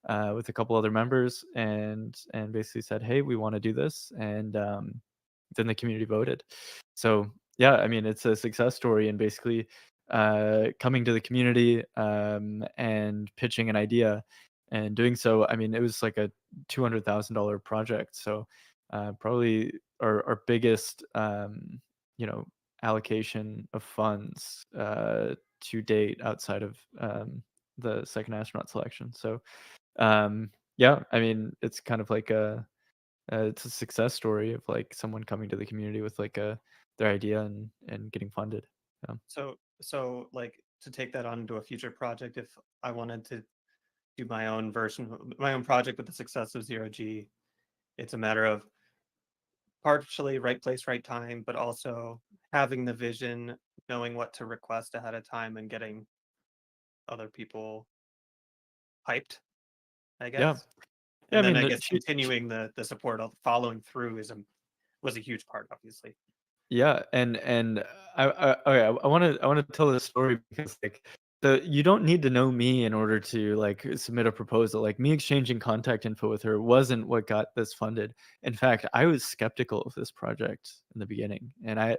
with a couple other members and basically said, "Hey, we want to do this." And then the community voted. So yeah, I mean, it's a success story, and basically coming to the community and pitching an idea. And doing so, I mean, it was like a $200,000 project. So probably our biggest, allocation of funds to date outside of the second astronaut selection. So I mean, it's kind of like it's a success story of like someone coming to the community with like their idea and getting funded. So like to take that on into a future project, if I wanted to do my own project with the success of 0G, it's a matter of partially right place, right time, but also having the vision, knowing what to request ahead of time, and getting other people hyped, I guess. Yeah, And then I mean, I guess continuing the support, following through was a huge part, obviously. Yeah, and I want to tell this story because like you don't need to know me in order to like submit a proposal. Like me exchanging contact info with her wasn't what got this funded. In fact, I was skeptical of this project in the beginning, and I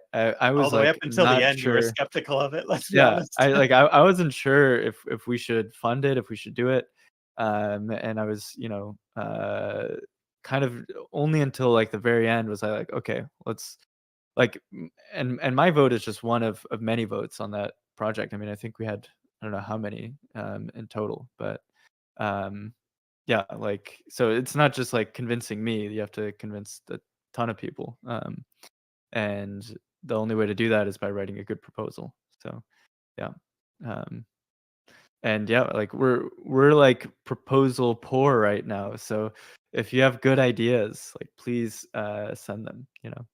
was all the way like up until not the end, sure. you were skeptical of it. Let's be honest. I wasn't sure if we should fund it, if we should do it, and I was kind of only until like the very end was I like, okay, let's like, and my vote is just one of many votes on that project. I mean, I think we had, I don't know how many in total, but yeah, like, so it's not just like convincing me, you have to convince a ton of people. And the only way to do that is by writing a good proposal. So yeah. And yeah, like we're like proposal poor right now. So if you have good ideas, like please send them, you know.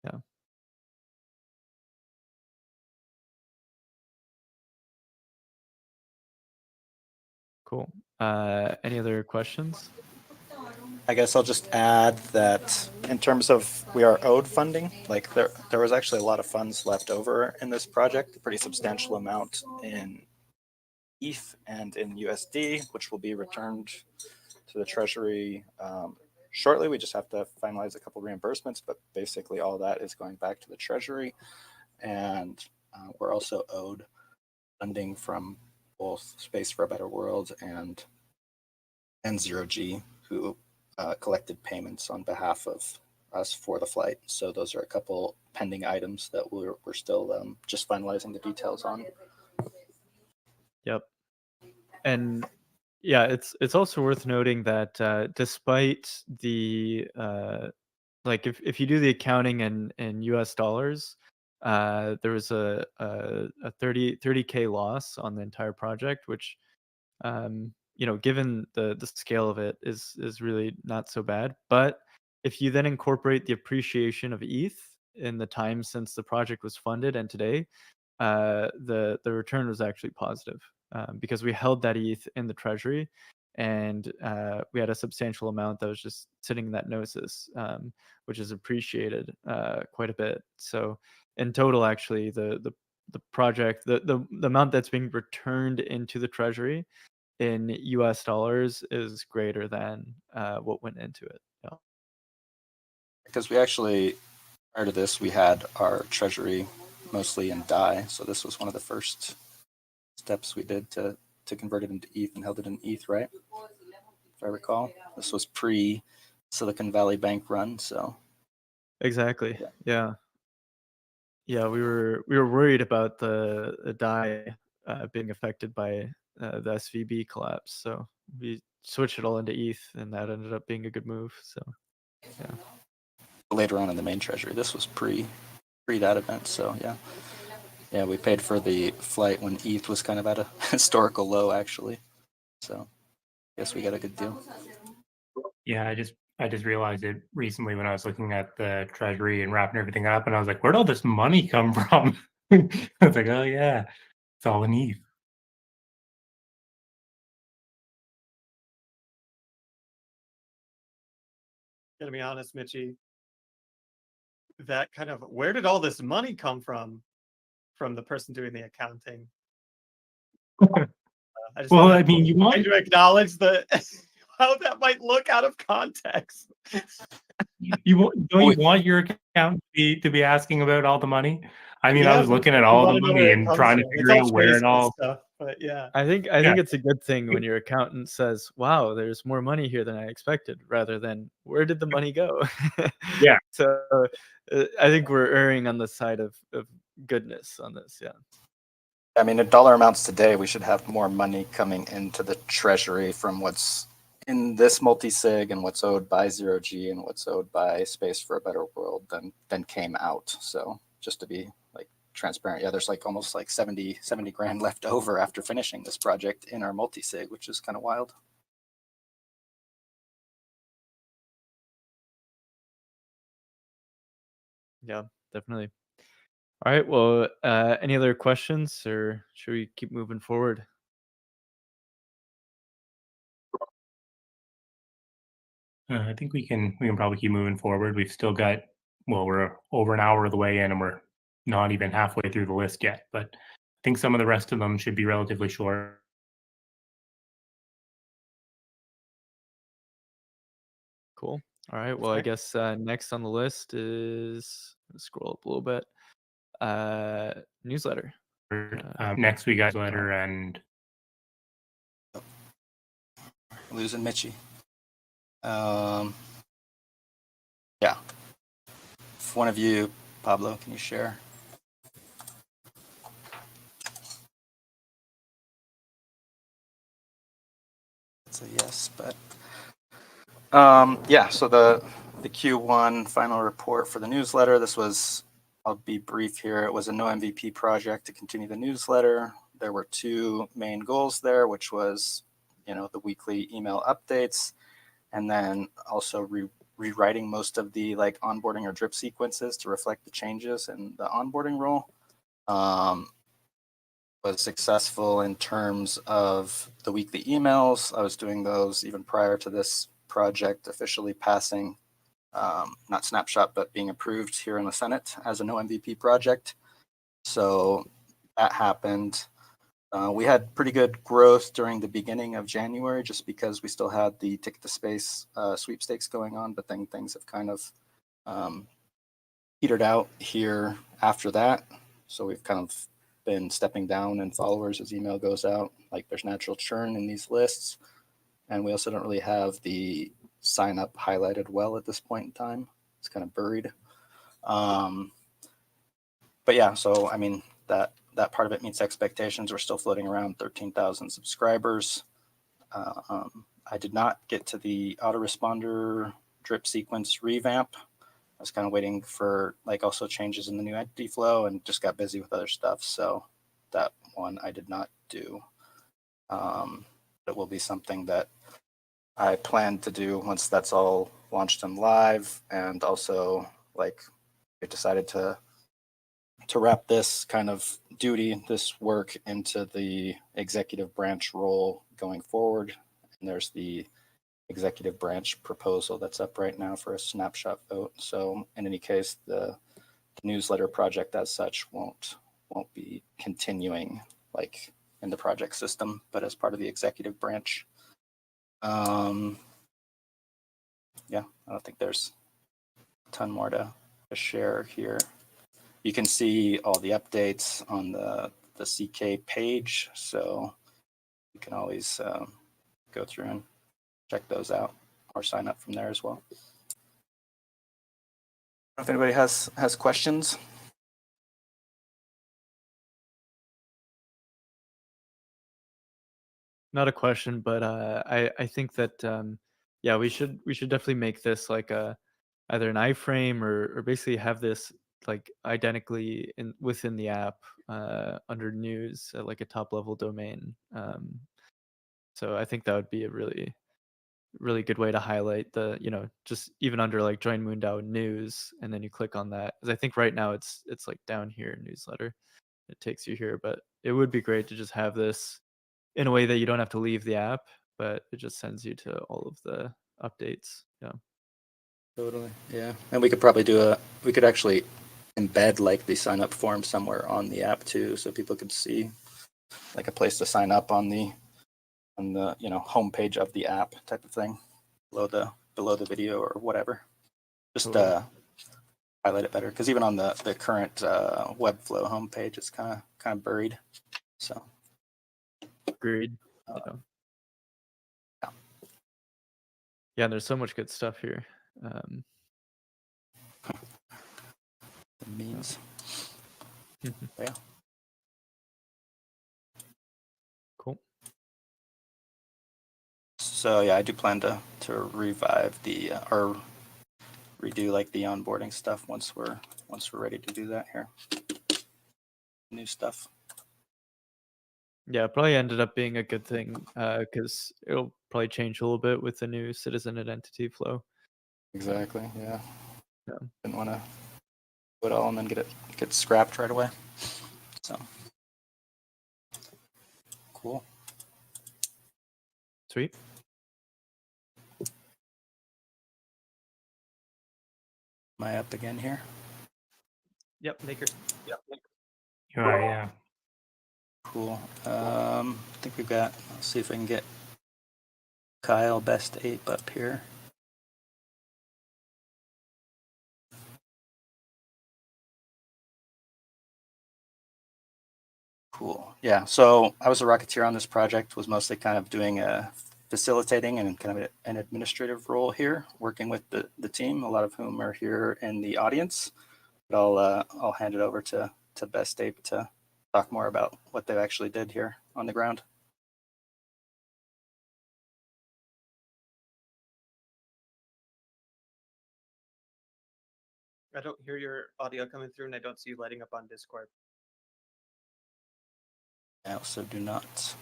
Yeah. Cool. Any other questions? I guess I'll just add that in terms of we are owed funding, like there was actually a lot of funds left over in this project, a pretty substantial amount in ETH and in USD, which will be returned to the Treasury shortly. We just have to finalize a couple reimbursements, but basically all that is going back to the Treasury. And we're also owed funding from both Space for a Better World and N0G, who collected payments on behalf of us for the flight. So those are a couple pending items that we're still just finalizing the details on. Yep. And yeah, it's also worth noting that despite the like if you do the accounting in US dollars, there was a 30K loss on the entire project, which you know, given the scale of it is really not so bad. But if you then incorporate the appreciation of ETH in the time since the project was funded and today, the return was actually positive because we held that ETH in the treasury, and we had a substantial amount that was just sitting in that Gnosis, which is appreciated quite a bit. So in total, actually, the project, the amount that's being returned into the treasury in US dollars is greater than what went into it. Yeah. Because we actually, prior to this, we had our treasury mostly in DAI. So this was one of the first steps we did to convert it into ETH and held it in ETH, right? If I recall, this was pre Silicon Valley Bank run. So exactly. Yeah. Yeah, we were worried about the DAI being affected by the SVB collapse, so we switched it all into ETH, and that ended up being a good move. So yeah. Later on in the main treasury, this was pre that event. So yeah, we paid for the flight when ETH was kind of at a historical low, actually. So I guess we got a good deal. Yeah, I just realized it recently when I was looking at the treasury and wrapping everything up, and I was like, "Where'd all this money come from?" I was like, "Oh yeah, it's all in ETH." Gotta be honest, Mitchie. That kind of where did all this money come from the person doing the accounting? I just Well, I mean, you want want to acknowledge the how that might look out of context. you want your account to be asking about all the money? I mean, I Yeah, was but looking at you all wanna the know money where it and comes trying to from. figure It's out where it spaceful all. stuff, but yeah. I think Yeah. it's a good thing when your accountant says, "Wow, there's more money here than I expected," rather than "Where did the money go?" Yeah. So I think we're erring on the side of goodness on this. Yeah. I mean, in dollar amounts today, we should have more money coming into the treasury from what's in this multi-sig and what's owed by 0G and what's owed by Space for a Better World than came out. So just to be like transparent, yeah, there's like almost like 70 grand left over after finishing this project in our multi-sig, which is kind of wild. Yeah, definitely. All right. Well, any other questions, or should we keep moving forward? I think we can probably keep moving forward. We've still got, well, we're over an hour of the way in, and we're not even halfway through the list yet. But I think some of the rest of them should be relatively short. Cool. All right. Well, I guess next on the list is scroll up a little bit. Newsletter. Next we got letter and Losing Mitchie. Yeah. If one of you, Pablo, can you share? It's a yes, but yeah. So the Q1 final report for the newsletter. This was, I'll be brief here. It was a no MVP project to continue the newsletter. There were two main goals there, which was, the weekly email updates, and then also rewriting most of the onboarding or drip sequences to reflect the changes in the onboarding role. Was successful in terms of the weekly emails. I was doing those even prior to this project officially passing, not snapshot, but being approved here in the Senate as a no MVP project. So that happened. We had pretty good growth during the beginning of January, just because we still had the Ticket to Space sweepstakes going on, but then things have kind of petered out here after that. So we've kind of been stepping down in followers as email goes out. There's natural churn in these lists. And we also don't really have the sign up highlighted well at this point in time. It's kind of buried. But yeah, so I mean, that part of it meets expectations. We're still floating around 13,000 subscribers. I did not get to the autoresponder drip sequence revamp. I was kind of waiting for also changes in the new entity flow and just got busy with other stuff. So that one I did not do. It will be something that I plan to do once that's all launched and live. And also we decided to wrap this kind of duty, this work into the executive branch role going forward. And there's the executive branch proposal that's up right now for a snapshot vote. So in any case, the newsletter project as such won't be continuing in the project system, but as part of the executive branch. Yeah, I don't think there's a ton more to share here. You can see all the updates on the CK page, so you can always go through and check those out or sign up from there as well. If anybody has questions. Not a question, but I think that yeah, we should definitely make this either an iframe or basically have this identically within the app under news at a top level domain. So I think that would be a really good way to highlight the just even under join MoonDAO news, and then you click on that, because I think right now it's down here, newsletter, it takes you here, but it would be great to just have this in a way that you don't have to leave the app, but it just sends you to all of the updates. Yeah. Totally. Yeah. And we could probably we could actually embed the sign up form somewhere on the app too, so people could see a place to sign up on the homepage of the app type of thing, below the video or whatever. Just Totally. Highlight it better, because even on the current Webflow homepage, it's kind of buried. So Agreed. Yeah, there's so much good stuff here. The memes. Yeah. Cool. So yeah, I do plan to revive the or redo the onboarding stuff once we're ready to do that here. New stuff. Yeah, it probably ended up being a good thing because it'll probably change a little bit with the new citizen identity flow. Exactly. Yeah. Yeah. Didn't want to do it all and then get scrapped right away. So cool. Sweet. Am I up again here? Yep, Maker. Yeah. Cool. I think we've got. Let's see if I can get Kyle Best Ape up here. Cool. Yeah. So I was a Rocketeer on this project. Was mostly kind of doing a facilitating and kind of an administrative role here, working with the team, a lot of whom are here in the audience. But I'll hand it over to Best Ape to talk more about what they actually did here on the ground. I don't hear your audio coming through, and I don't see you lighting up on Discord. I also do not.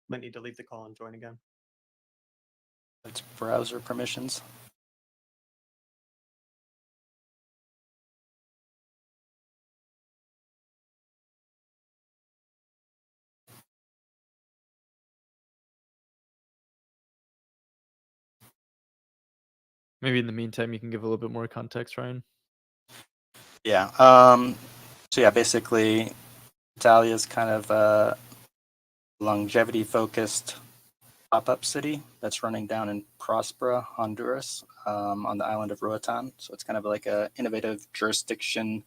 Might need to leave the call and join again. It's browser permissions. Maybe in the meantime, you can give a little bit more context, Ryan. Yeah. So yeah, basically, Vitalia is kind of a longevity-focused pop-up city that's running down in Prospera, Honduras, on the island of Roatan. So it's kind of like a innovative jurisdiction.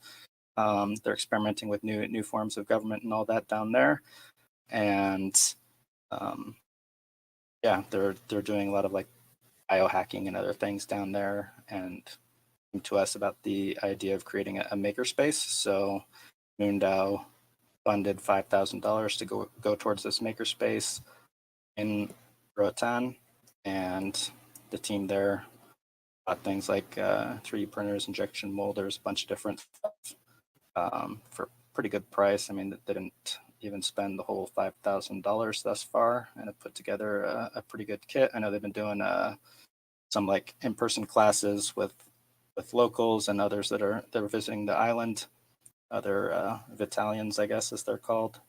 They're experimenting with new forms of government and all that down there, and yeah, they're doing a lot of like biohacking and other things down there, and came to us about the idea of creating a makerspace. So MoonDAO funded $5,000 to go towards this makerspace in Roatan, and the team there bought things like 3D printers, injection molders, a bunch of different stuff for a pretty good price. I mean, they didn't even spend the whole $5,000 thus far, and have put together a pretty good kit. I know they've been doing some like in-person classes with locals and others that are visiting the island, other Vitalians, I guess, as they're called.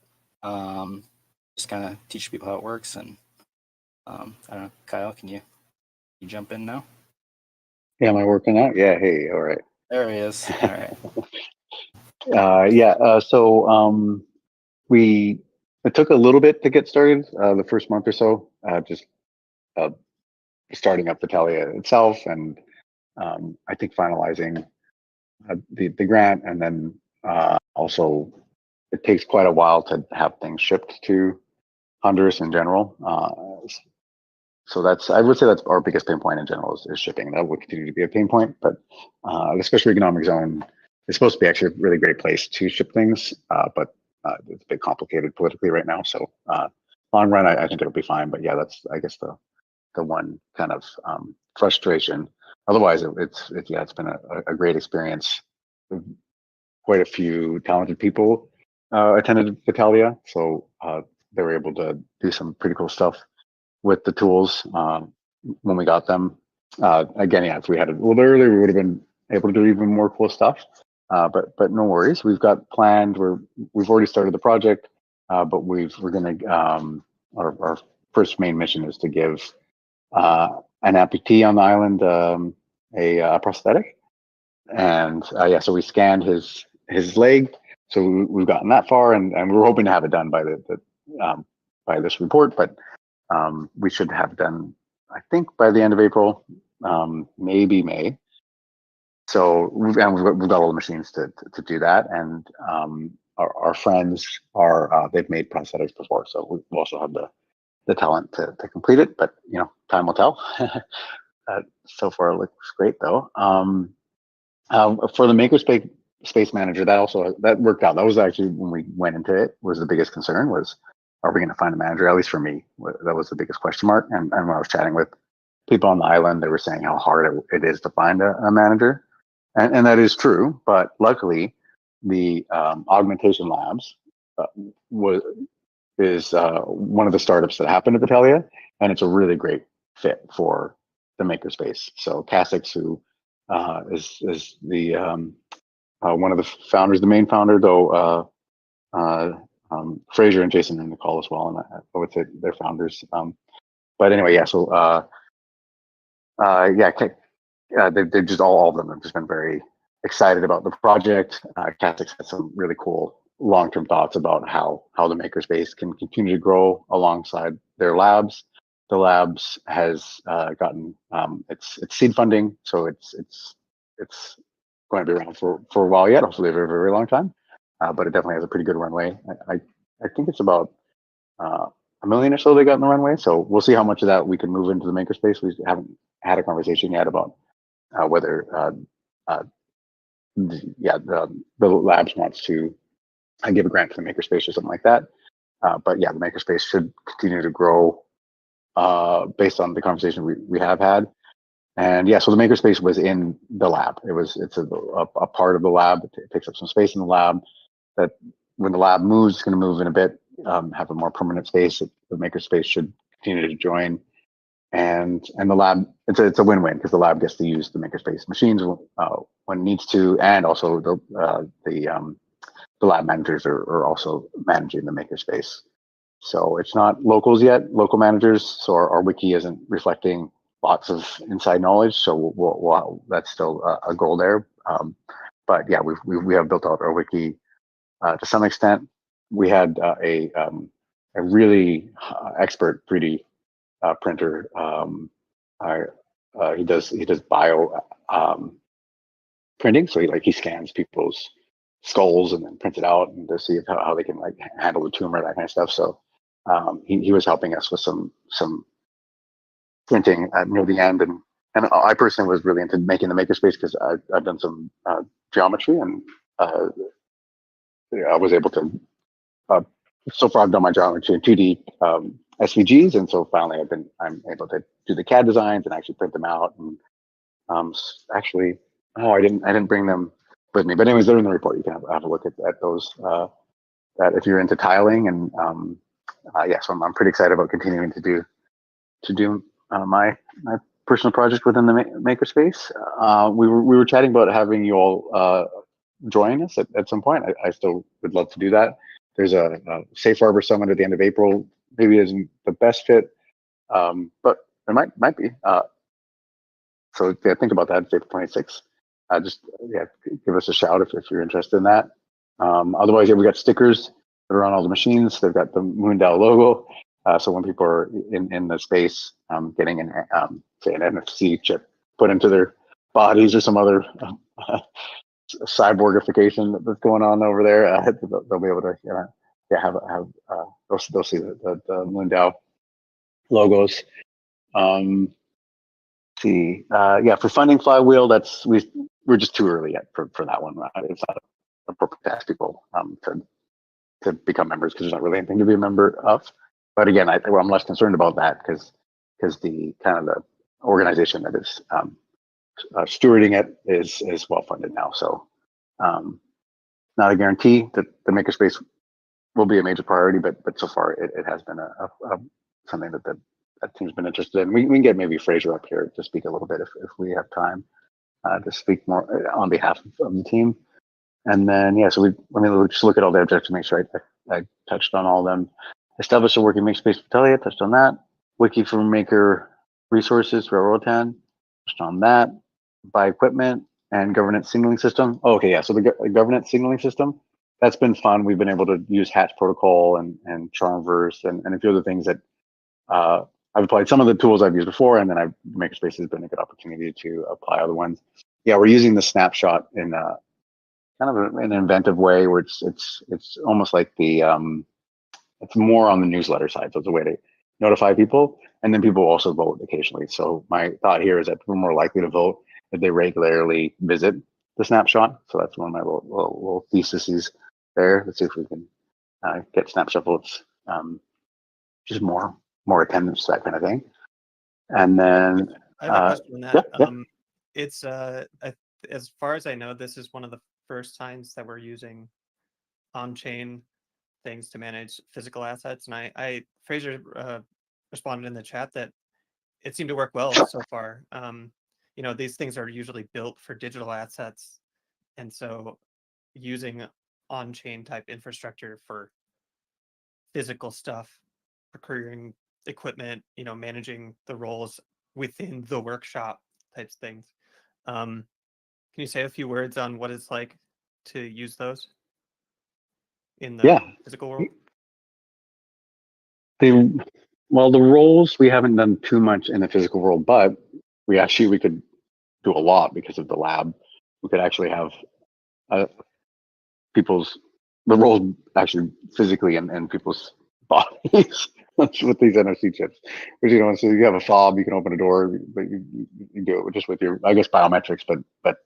Just kind of teach people how it works. And I don't know, Kyle, can you jump in now? Yeah, am I working out? Yeah, hey, all right. There he is. All right. So it took a little bit to get started, the first month or so, just starting up Vitalia itself, and I think finalizing the grant, and then also it takes quite a while to have things shipped to Honduras in general. So I would say that's our biggest pain point in general is shipping. That will continue to be a pain point, but the Special Economic Zone is supposed to be actually a really great place to ship things, but it's a bit complicated politically right now. So long run, I think it'll be fine. But yeah, that's, I guess, the one kind of frustration. Otherwise, it's been a great experience. Quite a few talented people attended Vitalia, so they were able to do some pretty cool stuff with the tools when we got them. Again, yeah, if we had it a little bit earlier, we would have been able to do even more cool stuff. But no worries. We've got planned. We've already started the project, but we're going to our first main mission is to give an amputee on the island a prosthetic, and so we scanned his leg. So we've gotten that far, and we're hoping to have it done by by this report, but we should have done, I think, by the end of April, maybe May. So we've got all the machines to do that, and our friends they've made prosthetics before, so we also have the talent to complete it. But time will tell. So far, it looks great though. For the Makerspace Space Manager, that worked out. That was actually, when we went into it, was the biggest concern was, are we going to find a manager? At least for me, that was the biggest question mark. And when I was chatting with people on the island, they were saying how hard it is to find a manager. And that is true. But luckily, the Augmentation Labs is one of the startups that happened at Vitalia, and it's a really great fit for the makerspace. So Cassix, who is the one of the founders, the main founder, though Fraser and Jason are in the call as well, and I would say they're founders. But anyway, yeah. So they've just all of them have just been very excited about the project. Cassix has some really cool long-term thoughts about how the makerspace can continue to grow alongside their labs. The labs has gotten its seed funding, so it's going to be around for a while yet, hopefully a very, very long time. But it definitely has a pretty good runway. I I think it's about $1 million or so they got in the runway. So we'll see how much of that we can move into the makerspace. We haven't had a conversation yet about whether the labs wants to give a grant to the makerspace or something like that. But yeah, the makerspace should continue to grow based on the conversation we have had. And yeah, so the makerspace was in the lab. It's a part of the lab. It takes up some space in the lab. That when the lab moves, it's going to move in a bit, have a more permanent space. The makerspace should continue to join. And the lab, it's a win-win because the lab gets to use the makerspace machines when it needs to, and also the lab managers are also managing the makerspace. So it's not locals yet, local managers. So our wiki isn't reflecting lots of inside knowledge. So we'll that's still a goal there. But yeah, we have built out our wiki to some extent. We had a really expert 3D printer. He does bio printing. So he scans people's skulls and then prints it out and to see how they can handle the tumor, that kind of stuff. So he was helping us with some printing near the end, and I personally was really into making the makerspace because I've done some geometry, and I was able to. So far, I've done my geometry in 2D SVGs, and so finally I'm able to do the CAD designs and actually print them out. And actually, I didn't bring them with me, but anyways, they're in the report. You can have a look at those. That if you're into tiling, and so I'm pretty excited about continuing to do my personal project within the makerspace. We were chatting about having you all join us at some point. I still would love to do that. There's a Safe Harbor Summit at the end of April. Maybe it isn't the best fit, but it might be. So yeah, think about that. April 26th. Just give us a shout if you're interested in that. Otherwise, we got stickers that are on all the machines. They've got the MoonDAO logo. So when people are in the space getting say an NFC chip put into their bodies or some other cyborgification that's going on over there, they'll be able to they'll see the MoonDAO logos. For funding Flywheel, we're just too early yet for that one. It's not appropriate to ask people to become members because there's not really anything to be a member of. But again, I'm less concerned about that because the kind of the organization that is stewarding it is well funded now. So not a guarantee that the makerspace will be a major priority, but so far it has been a something that team's been interested in. We can get maybe Fraser up here to speak a little bit if we have time to speak more on behalf of the team. And then so let me just look at all the objectives to make sure I touched on all of them. Establish a working Makerspace Vitalia, touched on that. Wiki for maker resources, Railroad 10, touched on that. Buy equipment and governance signaling system. So the governance signaling system, that's been fun. We've been able to use Hatch Protocol and Charmverse and a few other things that I've applied some of the tools I've used before, and then Makerspace has been a good opportunity to apply other ones. Yeah, we're using the snapshot in kind of an inventive way where it's almost like it's more on the newsletter side. So it's a way to notify people, and then people also vote occasionally. So my thought here is that we're more likely to vote if they regularly visit the snapshot. So that's one of my little theses there. Let's see if we can get snapshot votes, just more attendance, that kind of thing. And then I have a question on that. It's as far as I know, this is one of the first times that we're using on-chain things to manage physical assets, and Fraser responded in the chat that it seemed to work well so far. These things are usually built for digital assets, and so using on-chain type infrastructure for physical stuff, procuring equipment, managing the roles within the workshop types things. Can you say a few words on what it's like to use those in the physical world? The roles, we haven't done too much in the physical world, but we could do a lot because of the lab. We could actually have people's the roles actually physically in people's bodies with these NFC chips. Because so you have a fob, you can open a door, but you do it just with your, I guess, biometrics, but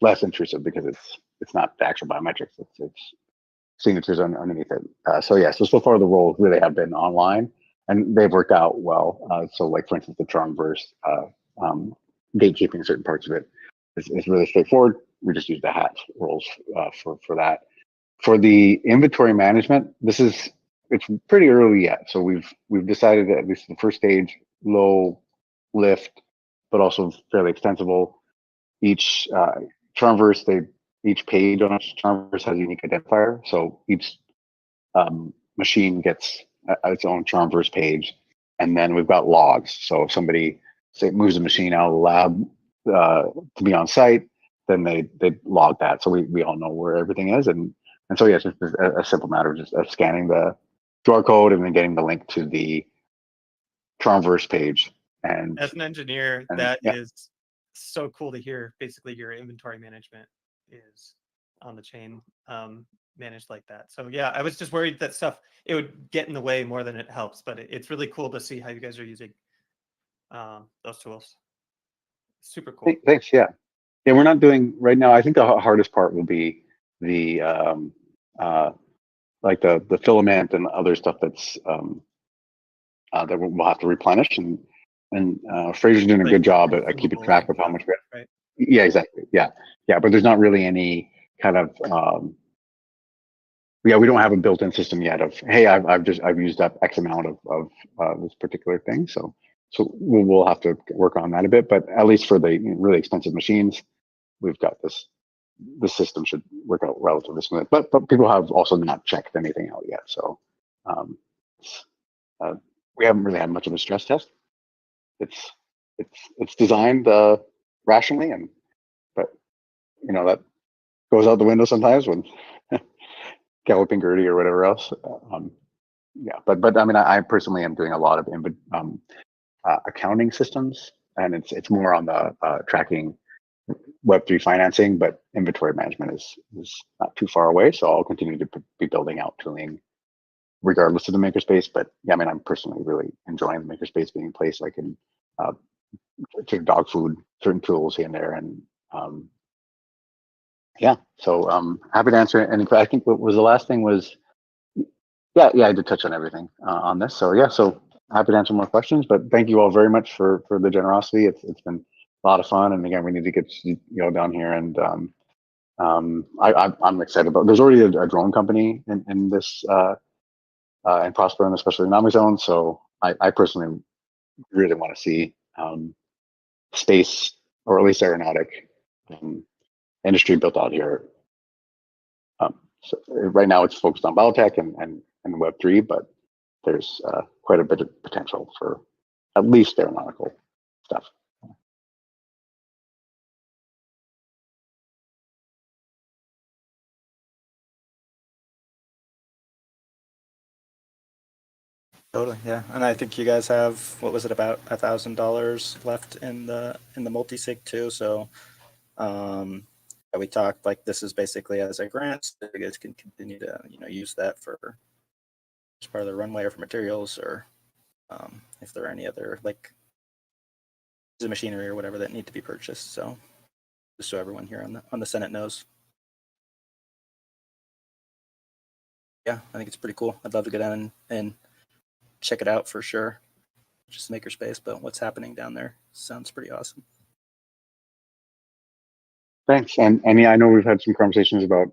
less intrusive because it's not the actual biometrics. It's signatures underneath it. So far the roles really have been online, and they've worked out well. So like for instance, the Charmverse gatekeeping certain parts of it is really straightforward. We just use the hatch roles for that. For the inventory management, it's pretty early yet. So we've decided that at least the first stage, low lift, but also fairly extensible. Each Charmverse, each page on Charmverse has a unique identifier. So each machine gets its own Charmverse page, and then we've got logs. So if somebody moves a machine out of the lab to be on site, then they log that, so we all know where everything is, and so it's just a simple matter of just scanning the QR code and then getting the link to the Charmverse page. And as an engineer, that is so cool to hear. Basically, your inventory management is on the chain, managed like that. So yeah, I was just worried that it would get in the way more than it helps, but it's really cool to see how you guys are using those tools. Super cool. Thanks. Yeah, we're not doing right now. I think the hardest part will be the like the filament and other stuff that's that we'll have to replenish, and Fraser's doing a good job at keeping track of how much we have. Right. Yeah, exactly. Yeah, but there's not really any kind of we don't have a built-in system yet of, hey, I've used up X amount of this particular thing. So we'll have to work on that a bit, but at least for the really expensive machines, we've got this. The system should work out relatively smooth. But people have also not checked anything out yet. So we haven't really had much of a stress test. It's designed rationally, but that goes out the window sometimes when galloping Gertie or whatever else. But I mean, I personally am doing a lot of accounting systems, and it's more on the tracking Web3 financing, but inventory management is not too far away. So I'll continue to be building out tooling regardless of the Makerspace. But yeah, I mean, I'm personally really enjoying the Makerspace being in place. So I can take dog food, certain tools here and there, and so happy to answer any. I think what was the last thing was, I did touch on everything on this. So happy to answer more questions. But thank you all very much for the generosity. It's been a lot of fun, and again, we need to get down here, and I'm excited about. There's already a drone company in this in Prosper, and especially in Nami Zone. So I personally really want to see space, or at least aeronautic industry built out here. So right now it's focused on biotech and Web3, but there's quite a bit of potential for at least aeronautical stuff. Totally, yeah. And I think you guys have, what was it, about $1,000 left in the multi-sig too. So we talked, like, this is basically as a grant, so you guys can continue to use that for as part of the runway or for materials, or if there are any other like machinery or whatever that need to be purchased. So just so everyone here on the Senate knows. Yeah, I think it's pretty cool. I'd love to go down and check it out for sure. Just Makerspace, but what's happening down there sounds pretty awesome. Thanks. And yeah, I know we've had some conversations about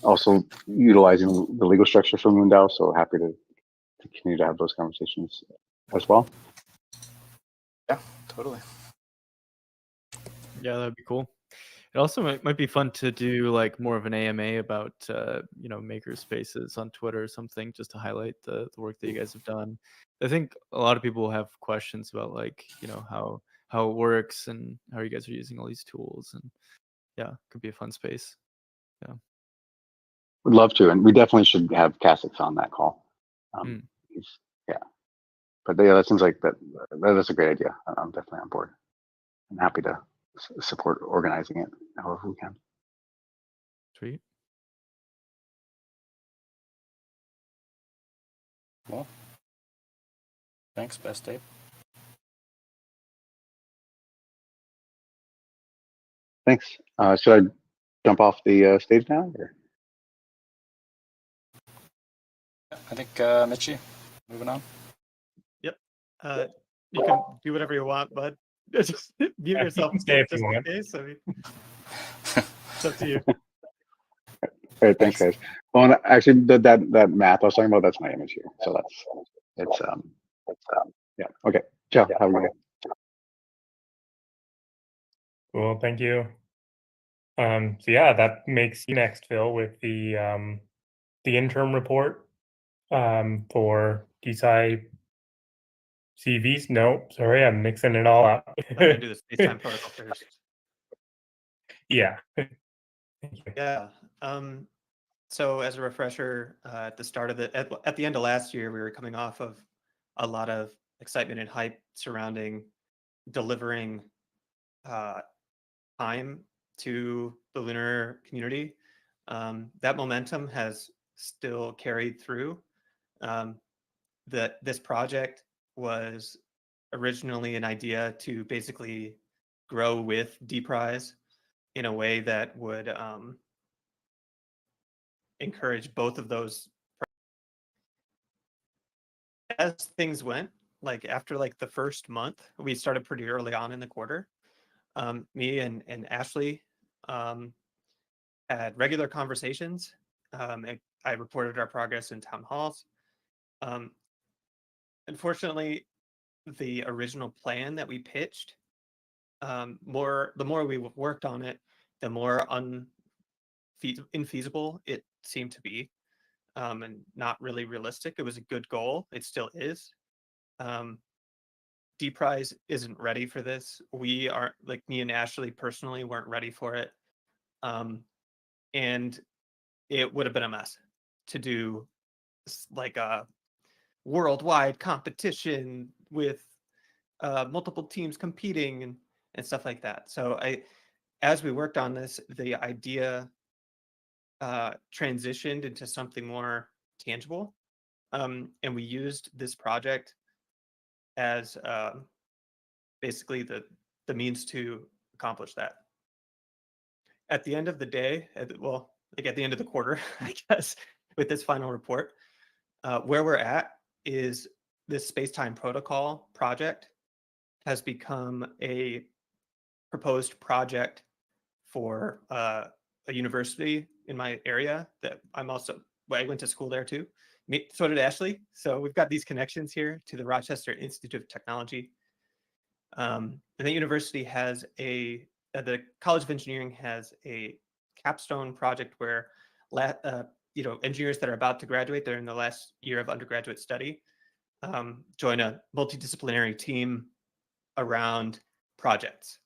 also utilizing the legal structure for MoonDAO, so happy to continue to have those conversations as well. Yeah, totally. Yeah, that'd be cool. It also might be fun to do like more of an AMA about Makerspaces on Twitter or something, just to highlight the work that you guys have done. I think a lot of people have questions about like how it works and how you guys are using all these tools, and yeah, could be a fun space. Yeah, would love to, and we definitely should have Cassix on that call. Yeah, but yeah, that seems like that's a great idea. I'm definitely on board. I'm happy to support organizing it however we can. Sweet. Well, thanks, Best Dave. Thanks. Should I jump off the stage now? Or? I think Mitchie, moving on. Yep. You can do whatever you want, bud. Just mute yourself can stay if just you in want. case. I mean, it's up to you. All right, thanks, guys. Well, actually, that math I was talking about, that's my image here. So it's yeah. Okay. Ciao. Have a good day. Cool. Thank you. So yeah, that makes you next, Phil, with the interim report for DesciCVs. No, sorry, I'm mixing it all up. I'm gonna do the Spacetime Protocol first. Yeah. Yeah. So as a refresher, at the start of at the end of last year, we were coming off of a lot of excitement and hype surrounding delivering time to the lunar community. That momentum has still carried through. This project was originally an idea to basically grow with DPRISE in a way that would encourage both of those. As things went, like after like the first month, we started pretty early on in the quarter. Me and Ashley had regular conversations. I reported our progress in town halls. Unfortunately, the original plan that we pitched, the more we worked on it, the more infeasible it seemed to be, and not really realistic. It was a good goal. It still is. DPRISE isn't ready for this. We aren't, like me and Ashley personally weren't ready for it. And it would have been a mess to do like a worldwide competition with multiple teams competing and stuff like that. So as we worked on this, the idea transitioned into something more tangible. And we used this project as basically the means to accomplish that. At the end of the day, well, like at the end of the quarter, I guess, with this final report, where we're at is this Spacetime Protocol project has become a proposed project for a university in my area that I went to school there too. So did Ashley. So we've got these connections here to the Rochester Institute of Technology. And the university has the College of Engineering has a capstone project where engineers that are about to graduate, they're in the last year of undergraduate study, join a multidisciplinary team around projects.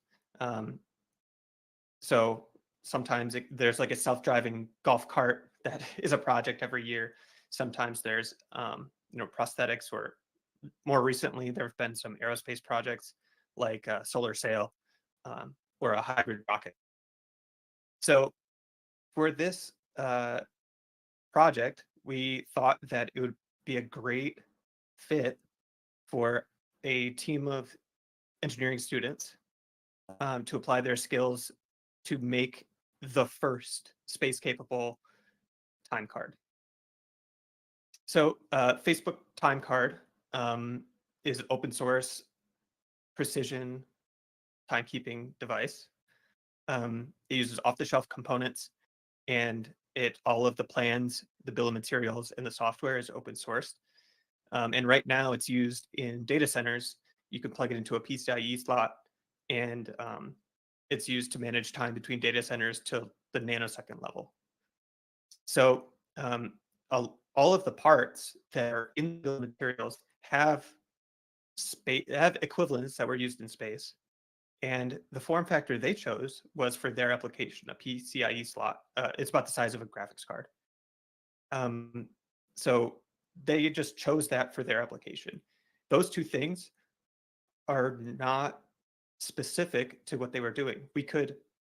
So sometimes there's like a self-driving golf cart that is a project every year. Sometimes there's prosthetics, or more recently there have been some aerospace projects like a solar sail or a hybrid rocket. So for this project, we thought that it would be a great fit for a team of engineering students to apply their skills to make the first space-capable time card. So Facebook time card is an open source precision timekeeping device. It uses off-the-shelf components, and all of the plans, the bill of materials, and the software is open sourced. And right now it's used in data centers. You can plug it into a PCIe slot, and it's used to manage time between data centers to the nanosecond level. So all of the parts that are in the materials have equivalents that were used in space. And the form factor they chose was for their application, a PCIe slot. It's about the size of a graphics card. So they just chose that for their application. Those two things are not specific to what they were doing.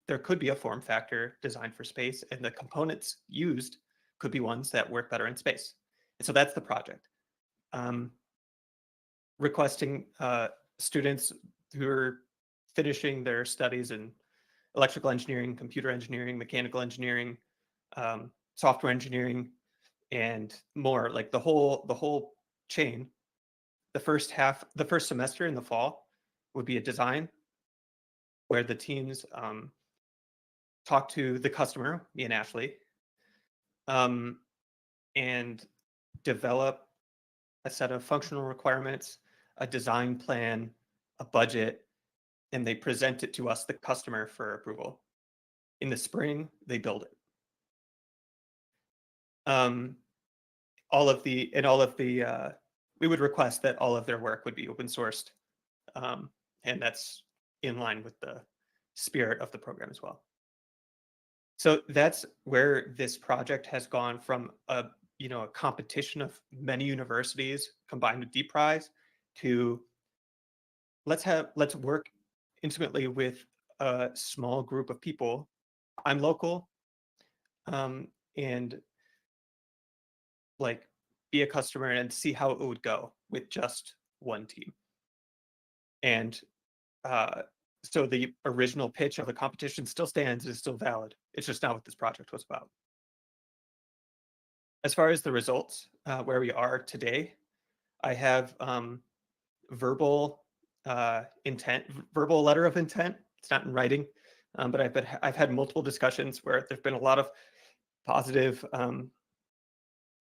There could be a form factor designed for space, and the components used could be ones that work better in space. And so that's the project. requesting students who are finishing their studies in electrical engineering, computer engineering, mechanical engineering, software engineering, and more, like the whole chain. The first semester in the fall would be a design where the teams talk to the customer, me and Ashley, and develop a set of functional requirements, a design plan, a budget, and they present it to us, the customer, for approval. In the spring, they build it. We would request that all of their work would be open sourced, and that's in line with the spirit of the program as well. So that's where this project has gone from a competition of many universities combined with Deep Prize to let's work intimately with a small group of people. I'm local, and like be a customer and see how it would go with just one team. And so the original pitch of the competition still stands, is still valid. It's just not what this project was about. As far as the results, where we are today, I have verbal letter of intent. It's not in writing, but I've had multiple discussions where there've been a lot of positive,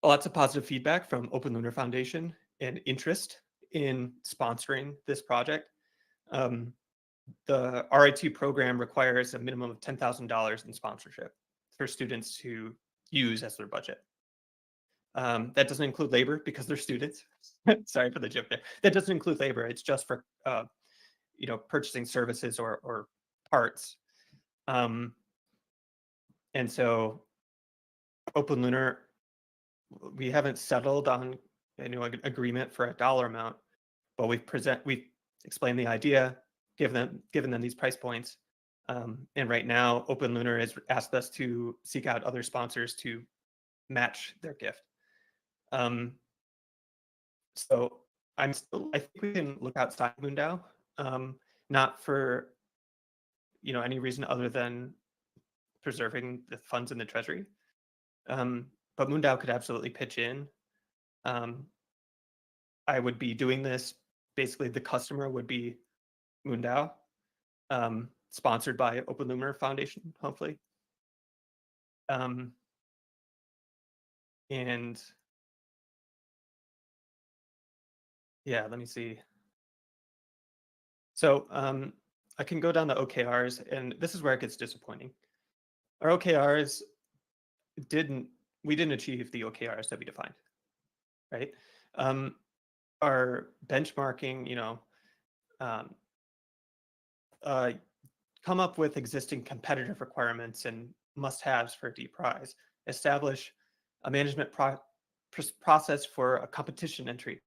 lots of positive feedback from Open Lunar Foundation and interest in sponsoring this project. The RIT program requires a minimum of $10,000 in sponsorship for students to use as their budget. That doesn't include labor because they're students. Sorry for the joke there. That doesn't include labor. It's just for purchasing services or parts. And so Open Lunar, we haven't settled on an agreement for a dollar amount, but we've explained the idea, given them these price points. And right now, Open Lunar has asked us to seek out other sponsors to match their gift. So I think we can look outside MoonDAO, not for any reason other than preserving the funds in the treasury. But MoonDAO could absolutely pitch in. I would be doing this, basically the customer would be MoonDAO, sponsored by Open Lunar Foundation, hopefully. And yeah, let me see. So I can go down the OKRs, and this is where it gets disappointing. Our OKRs we didn't achieve the OKRs that we defined, right? Our benchmarking, come up with existing competitive requirements and must-haves for Deep Prize, establish a management process for a competition entry,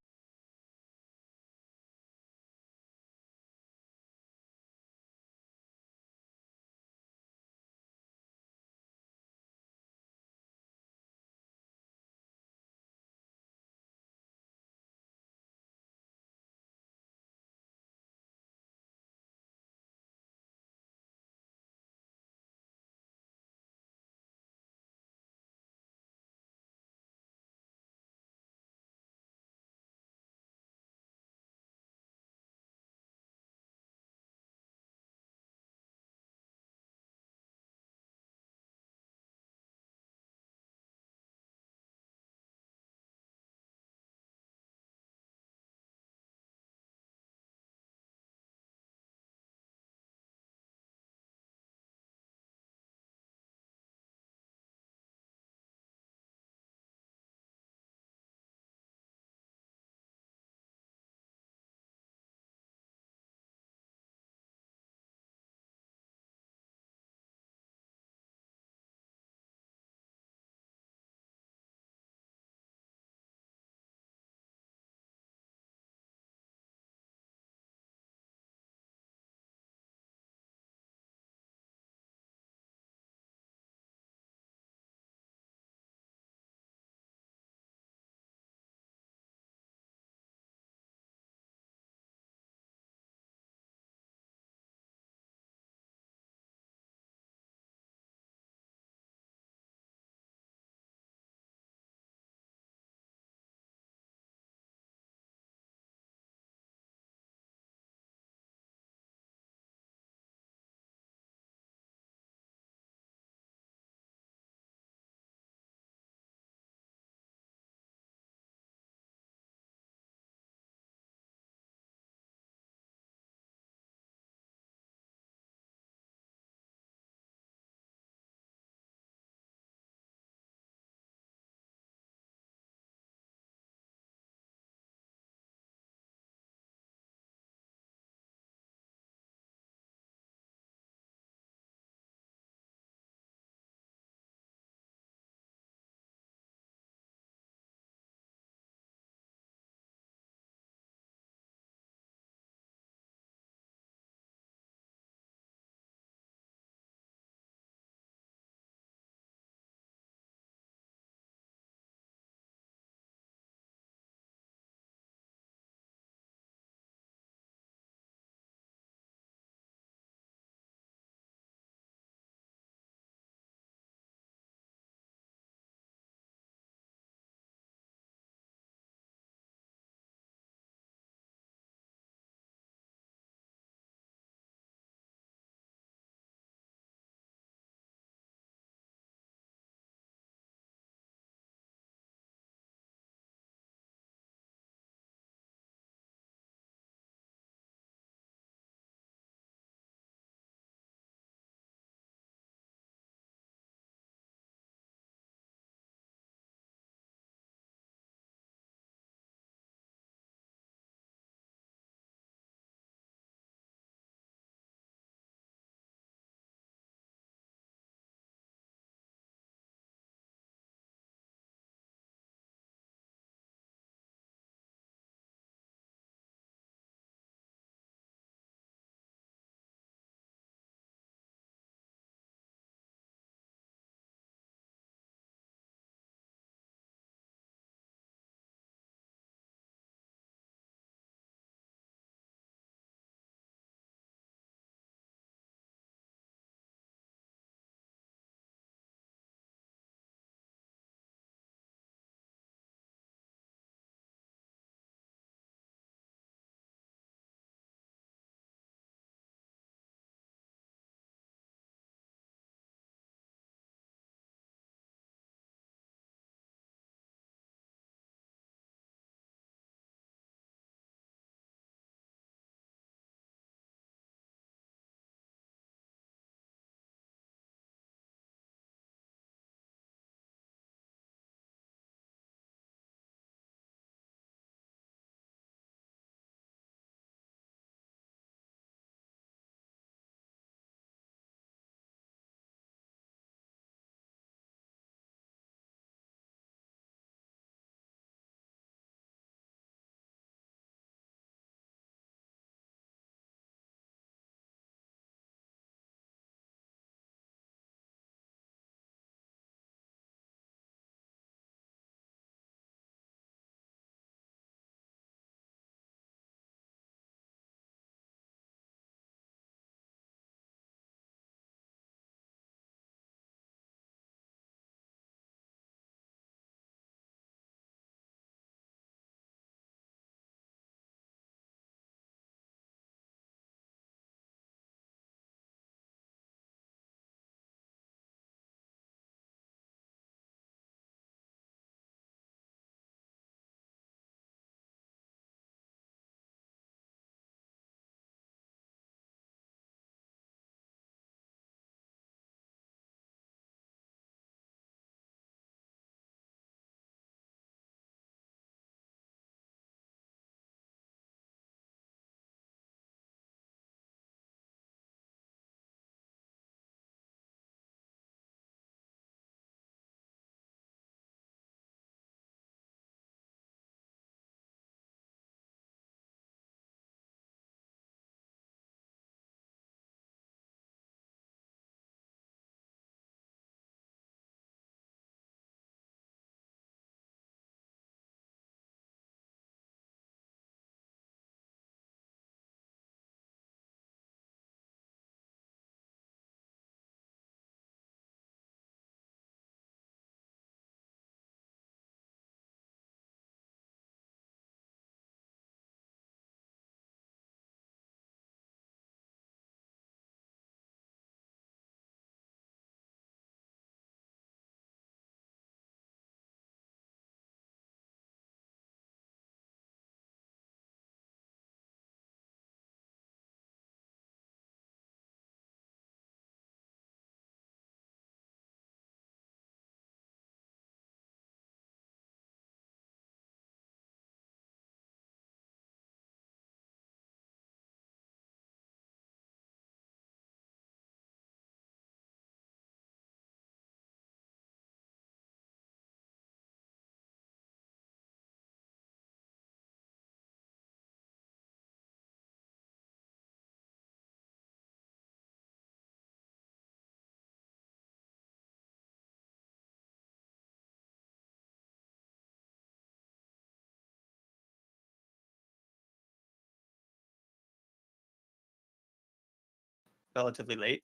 relatively late.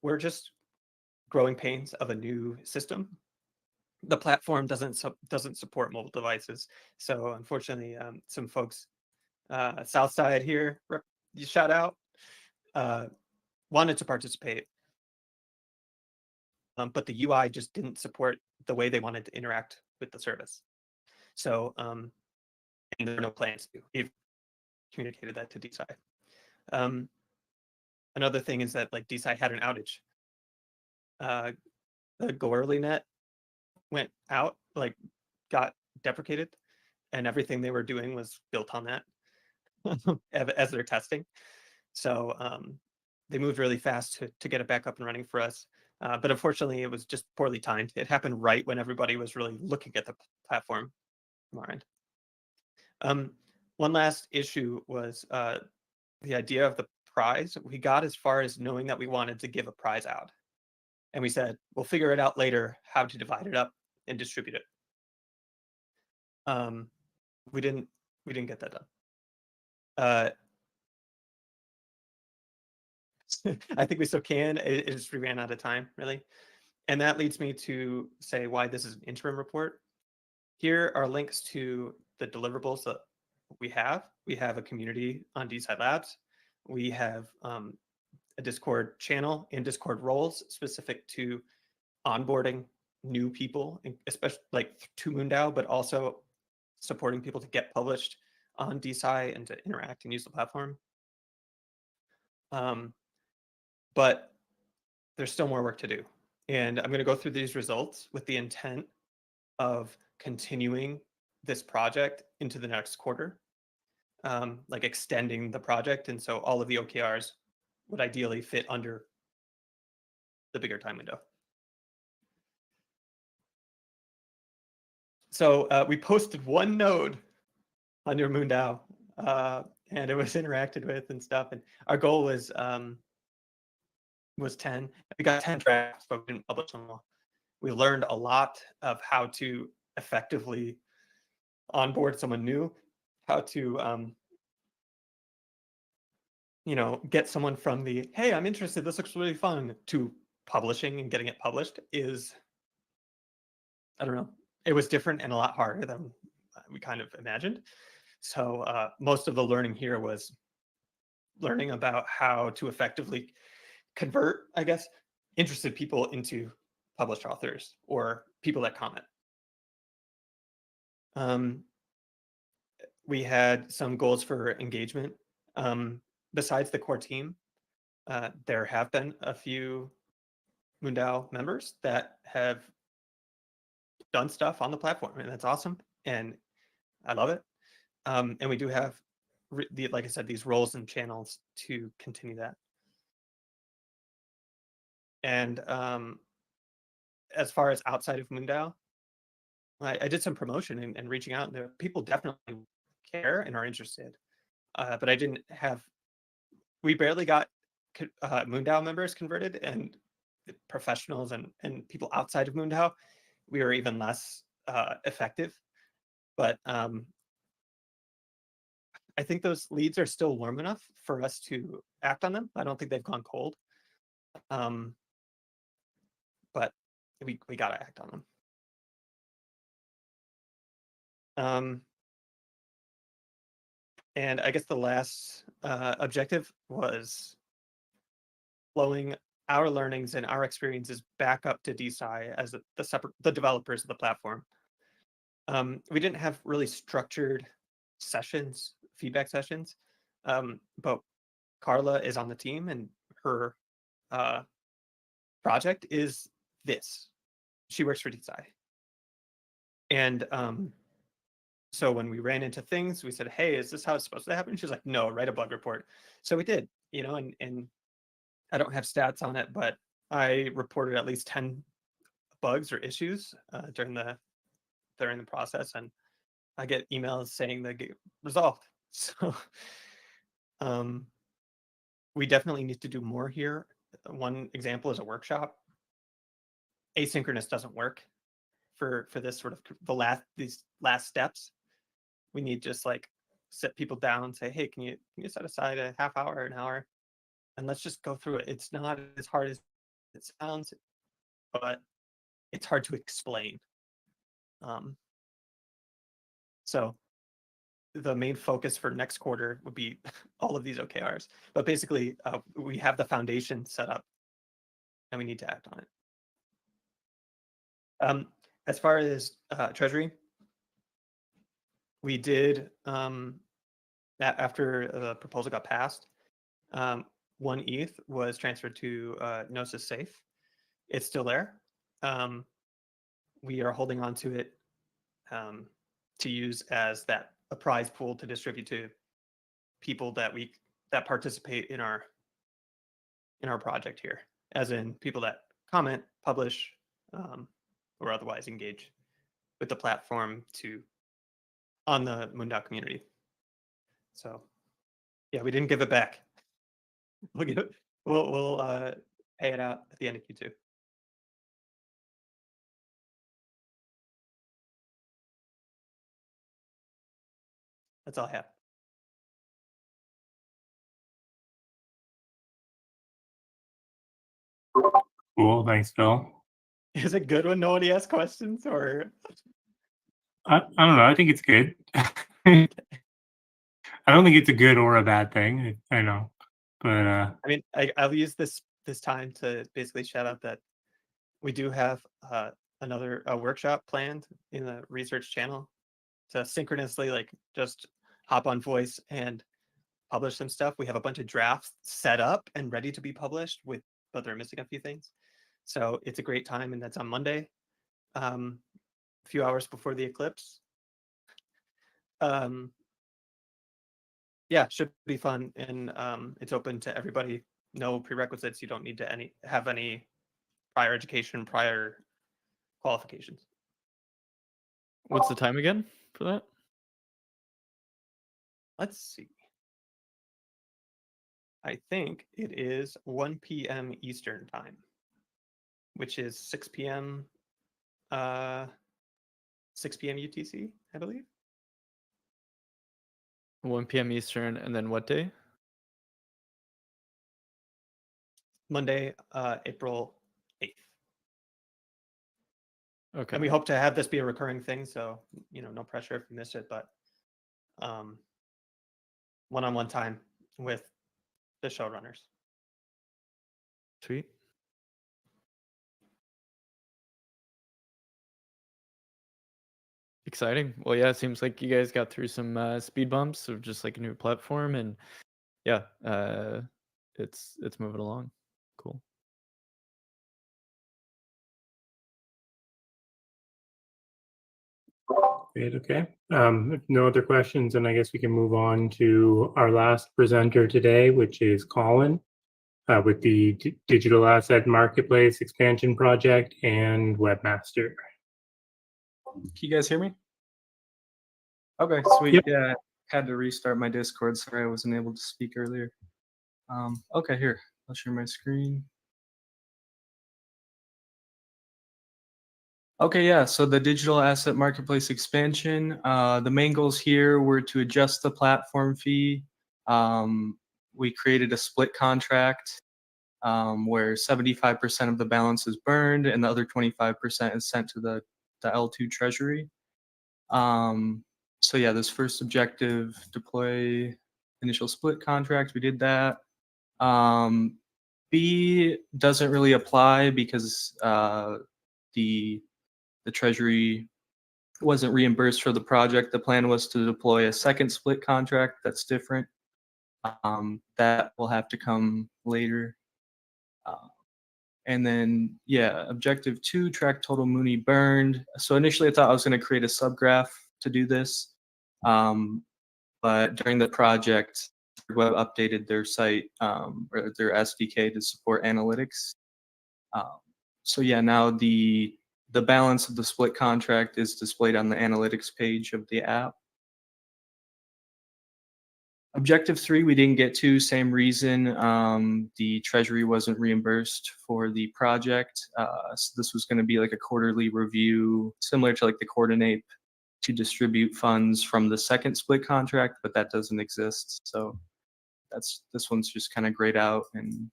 We're just growing pains of a new system. The platform doesn't support mobile devices, so unfortunately, some folks south side here, you shout out, wanted to participate, but the UI just didn't support the way they wanted to interact with the service. So, and there are no plans to. We've communicated that to DesciCVs. Another thing is that like DesciCVs had an outage. The GoEarlyNet went out, like got deprecated, and everything they were doing was built on that as their testing. So they moved really fast to get it back up and running for us. But unfortunately, it was just poorly timed. It happened right when everybody was really looking at the platform from our end. One last issue was the idea of the prize. We got as far as knowing that we wanted to give a prize out. And we said, we'll figure it out later how to divide it up and distribute it. We didn't get that done. I think we still can. It just ran out of time, really. And that leads me to say why this is an interim report. Here are links to the deliverables that we have. We have a community on DesciCV Labs. We have a Discord channel and Discord roles specific to onboarding new people, especially like to MoonDAO, but also supporting people to get published on DesciCV and to interact and use the platform. But there's still more work to do. And I'm going to go through these results with the intent of continuing this project into the next quarter, like extending the project. And so all of the OKRs would ideally fit under the bigger time window. So we posted one node on your MoonDAO, and it was interacted with and stuff. And our goal was 10. We got 10 drafts, but we didn't publish them all. We learned a lot of how to effectively onboard someone new, how to get someone from the, hey, I'm interested, this looks really fun, to publishing and getting it published is, I don't know, it was different and a lot harder than we kind of imagined. So most of the learning here was learning about how to effectively convert, I guess, interested people into published authors or people that comment. We had some goals for engagement. Besides the core team, there have been a few MoonDAO members that have done stuff on the platform, and that's awesome, and I love it. And we do have, like I said, these roles and channels to continue that. And as far as outside of MoonDAO, I did some promotion and reaching out, and there people definitely care and are interested. But I didn't have, we barely got MoonDAO members converted, and professionals and people outside of MoonDAO, we were even less effective. But I think those leads are still warm enough for us to act on them. I don't think they've gone cold. But we got to act on them. And I guess the last objective was flowing our learnings and our experiences back up to DesciCVs as the developers of the platform. We didn't have really structured sessions, feedback sessions, but Carla is on the team, and her project is this. She works for DesciCVs. And so when we ran into things, we said, hey, is this how it's supposed to happen? She's like, no, write a bug report. So we did, and I don't have stats on it, but I reported at least 10 bugs or issues during the process, and I get emails saying they get resolved. So we definitely need to do more here. One example is a workshop. Asynchronous doesn't work for this sort of these last steps. We need just like sit people down and say, hey, can you set aside a half hour, an hour, and let's just go through it. It's not as hard as it sounds, but it's hard to explain. So the main focus for next quarter would be all of these OKRs. But basically, we have the foundation set up, and we need to act on it. As far as Treasury, we did, after the proposal got passed, 1 ETH was transferred to Gnosis Safe. It's still there. We are holding on to it to use as a prize pool to distribute to people that participate in our project here, as in people that comment, publish, or otherwise engage with the platform on the MoonDAO community. So yeah, we didn't give it back. We'll pay it out at the end of Q2. That's all I have. Cool. Thanks, Phil. Is it good when nobody asks questions, or? I don't know. I think it's good. I don't think it's a good or a bad thing. I know, but I mean, I'll use this time to basically shout out that we do have another workshop planned in the research channel to synchronously just hop on voice and publish some stuff. We have a bunch of drafts set up and ready to be published, but they're missing a few things. So it's a great time, and that's on Monday, a few hours before the eclipse. Yeah, should be fun, and it's open to everybody. No prerequisites. You don't need to have any prior education, prior qualifications. What's the time again for that? Let's see. I think it is 1 p.m. Eastern time, which is 6 p.m. 6 p.m. UTC, I believe. 1 p.m. Eastern, and then what day? Monday, April 8th. Okay. And we hope to have this be a recurring thing, so no pressure if you missed it, but one-on-one time with the showrunners. Sweet. Exciting. Well, yeah, it seems like you guys got through some speed bumps of just like a new platform, and yeah, it's moving along. Cool. great. Okay. If no other questions, then I guess we can move on to our last presenter today, which is Colin, with the Digital Asset Marketplace Expansion Project and Webmaster. Can you guys hear me? Okay, sweet. Yep. Yeah, I had to restart my Discord. Sorry, I wasn't able to speak earlier. Okay, here, I'll share my screen. Okay, yeah, so the digital asset marketplace expansion, the main goals here were to adjust the platform fee. We created a split contract where 75% of the balance is burned and the other 25% is sent to the L2 treasury. So yeah, this first objective, deploy initial split contract, we did that. B doesn't really apply because the treasury wasn't reimbursed for the project. The plan was to deploy a second split contract that's different. That will have to come later. And then, yeah, objective 2, track total Mooney burned. So initially I thought I was going to create a subgraph to do this. But during the project, Web updated their site or their SDK to support analytics. So yeah, now the balance of the split contract is displayed on the analytics page of the app. Objective 3, we didn't get to, same reason. The treasury wasn't reimbursed for the project. So this was going to be like a quarterly review, similar to like the coordinate to distribute funds from the second split contract, but that doesn't exist. So this one's just kind of grayed out and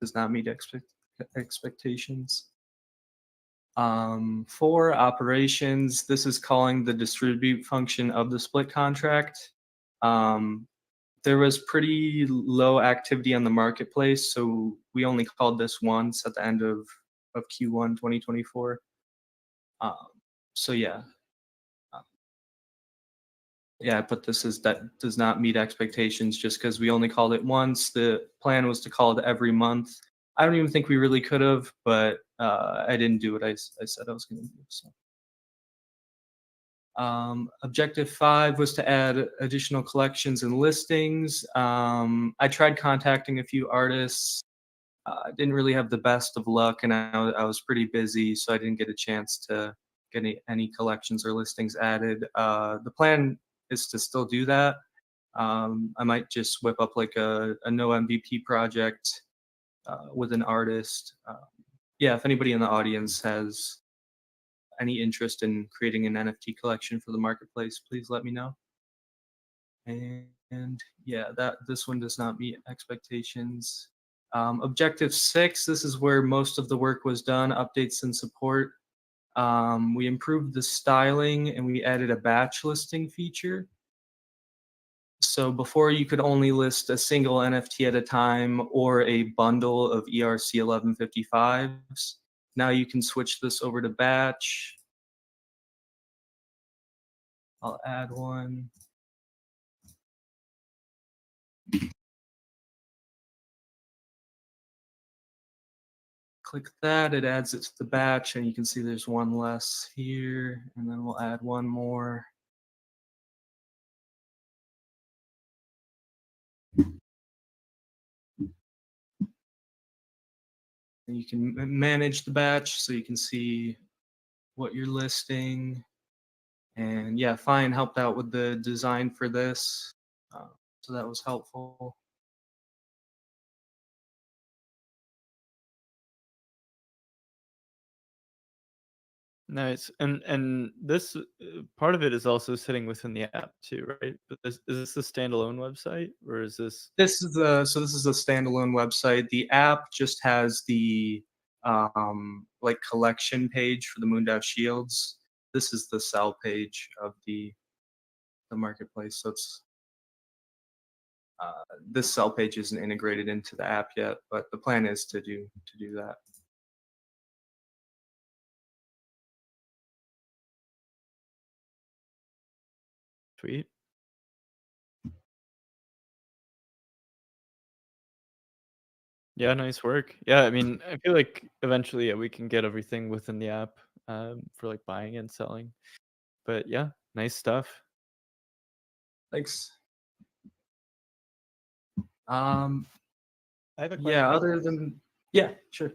does not meet expectations. For operations, this is calling the distribute function of the split contract. There was pretty low activity on the marketplace, so we only called this once at the end of Q1 2024. So yeah. Yeah, but this is that does not meet expectations just because we only called it once. The plan was to call it every month. I don't even think we really could have, but I didn't do what I said I was going to do. So. Objective 5 was to add additional collections and listings. I tried contacting a few artists. I didn't really have the best of luck, and I was pretty busy, so I didn't get a chance to get any collections or listings added. The plan is to still do that. I might just whip up like a no MVP project with an artist. Yeah, if anybody in the audience has any interest in creating an NFT collection for the marketplace, please let me know. And yeah, this one does not meet expectations. Objective 6, this is where most of the work was done, updates and support. We improved the styling and we added a batch listing feature. So before you could only list a single NFT at a time or a bundle of ERC 1155s. Now you can switch this over to batch. I'll add one. Click that, it adds it to the batch, and you can see there's one less here, and then we'll add one more. And you can manage the batch so you can see what you're listing. And yeah, Fine helped out with the design for this, so that was helpful. Nice. And this part of it is also sitting within the app too, right? But is this a standalone website, or is this? This is this is a standalone website. The app just has the like collection page for the MoonDAO shields. This is the sell page of the marketplace. So it's this sell page isn't integrated into the app yet, but the plan is to do that. Sweet. Yeah, nice work. Yeah, I mean, I feel like eventually we can get everything within the app for like buying and selling. But yeah, nice stuff. Thanks. I have a question. Yeah, other than yeah, sure.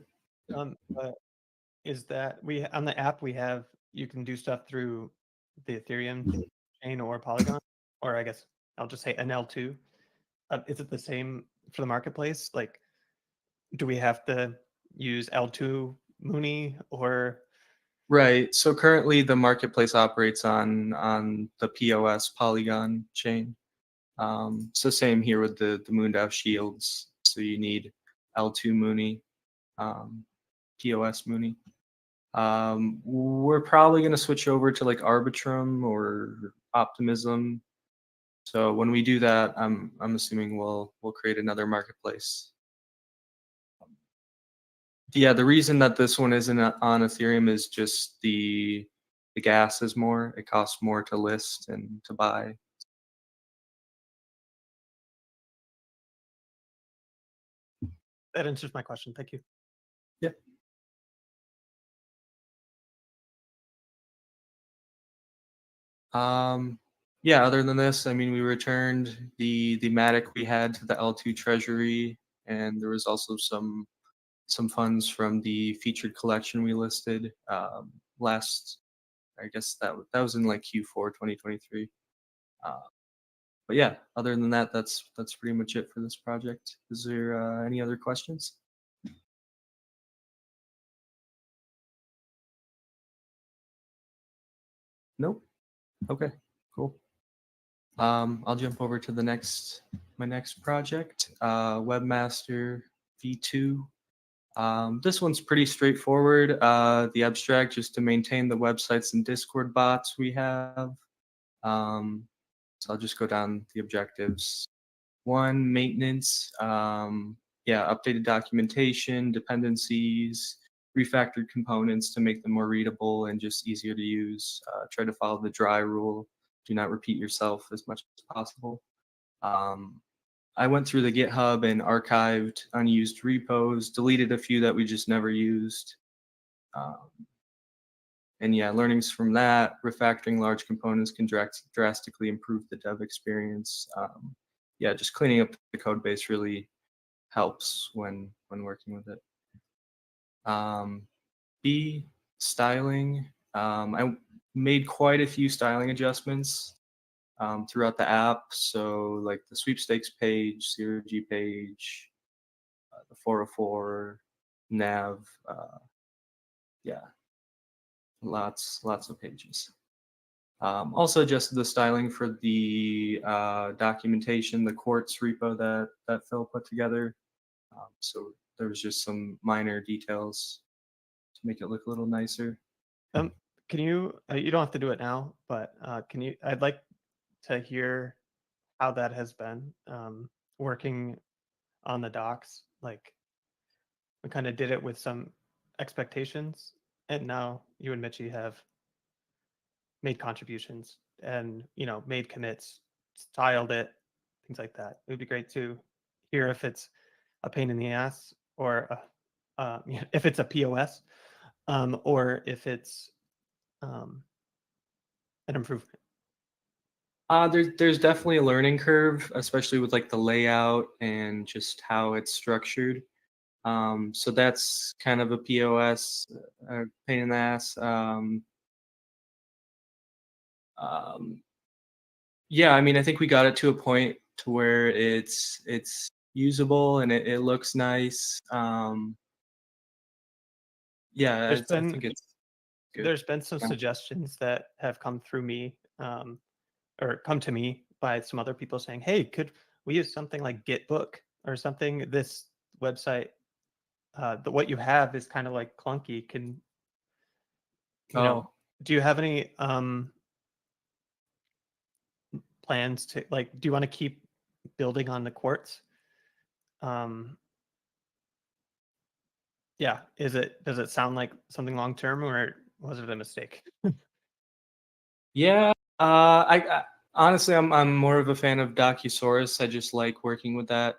Is that we on the app we have you can do stuff through the Ethereum chain or Polygon, or I guess I'll just say an L2. Is it the same for the marketplace? Like, do we have to use L2 Mooney or? Right. So currently the marketplace operates on the POS Polygon chain. So same here with the MoonDAO shields. So you need L2 Mooney, POS Mooney. We're probably going to switch over to like Arbitrum or Optimism. So when we do that, I'm assuming we'll create another marketplace. Yeah, the reason that this one isn't on Ethereum is just the gas is more. It costs more to list and to buy. That answers my question. Thank you. Yeah. Yeah, other than this, I mean, we returned the Matic we had to the L2 treasury, and there was also some funds from the featured collection we listed last, I guess that was in like Q4 2023. But yeah, other than that, that's pretty much it for this project. Is there any other questions? Nope. Okay, cool. I'll jump over to the next my next project, Webmaster V2. This one's pretty straightforward. The abstract just to maintain the websites and Discord bots we have. So I'll just go down the objectives. 1, maintenance. Yeah, updated documentation, dependencies, refactored components to make them more readable and just easier to use. Try to follow the dry rule. Do not repeat yourself as much as possible. I went through the GitHub and archived unused repos, deleted a few that we just never used. And yeah, learnings from that, refactoring large components can drastically improve the dev experience. Yeah, just cleaning up the code base really helps when working with it. B, styling. I made quite a few styling adjustments throughout the app. So like the sweepstakes page, 0G page, the 404 nav. Yeah, lots of pages. Also adjusted the styling for the documentation, the quartz repo that Phil put together. So there was just some minor details to make it look a little nicer. Can you? You don't have to do it now, but can you? I'd like to hear how that has been working on the docs. Like, we kind of did it with some expectations, and now you and Mitchie have made contributions and made commits, styled it, things like that. It would be great to hear if it's a pain in the ass or if it's a POS, or if it's an improvement. There's definitely a learning curve, especially with like the layout and just how it's structured. So that's kind of a POS, pain in the ass. Yeah, I mean, I think we got it to a point to where it's usable and it looks nice. Yeah, I think it's good. There's been some suggestions that have come through me, or come to me by some other people saying, "Hey, could we use something like Gitbook or something? This website, what you have is kind of like clunky. Can do you have any plans to do you want to keep building on the quartz? Yeah, does it sound like something long term, or was it a mistake? Yeah, I honestly I'm more of a fan of Docusaurus. I just like working with that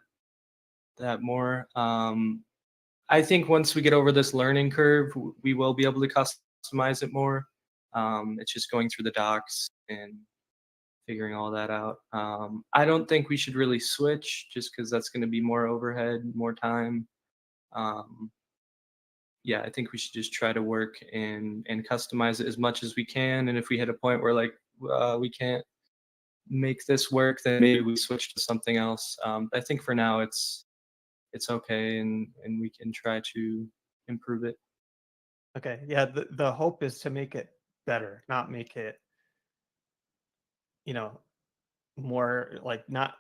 more. I think once we get over this learning curve, we will be able to customize it more. It's just going through the docs and figuring all that out. I don't think we should really switch just because that's going to be more overhead, more time. Yeah, I think we should just try to work and customize it as much as we can. And if we hit a point where like we can't make this work, then maybe we switch to something else. I think for now it's okay, and we can try to improve it. Okay, yeah, the hope is to make it better, not make it more like not.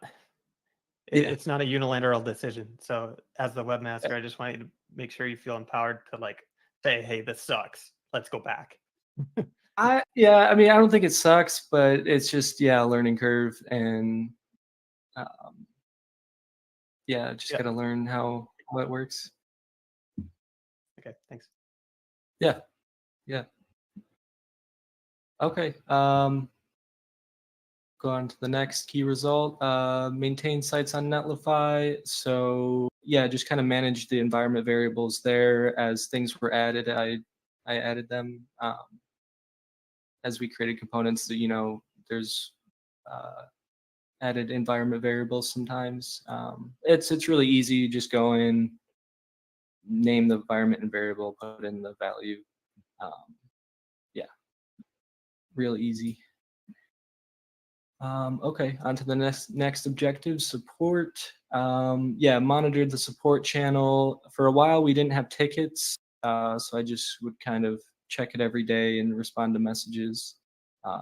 It's not a unilateral decision. So as the webmaster, I just want you to make sure you feel empowered to say, "Hey, this sucks. Let's go back." I mean, I don't think it sucks, but it's just a learning curve, and just gotta learn how it works. Okay, thanks. Yeah. Okay. Go on to the next key result. Maintain sites on Netlify. So yeah, just kind of manage the environment variables there. As things were added, I added them. As we created components, that there's added environment variables sometimes. It's really easy. You just go in, name the environment and variable, put in the value. Yeah, real easy. Okay, on to the next objective, support. Monitored the support channel. For a while, we didn't have tickets, so I just would kind of check it every day and respond to messages.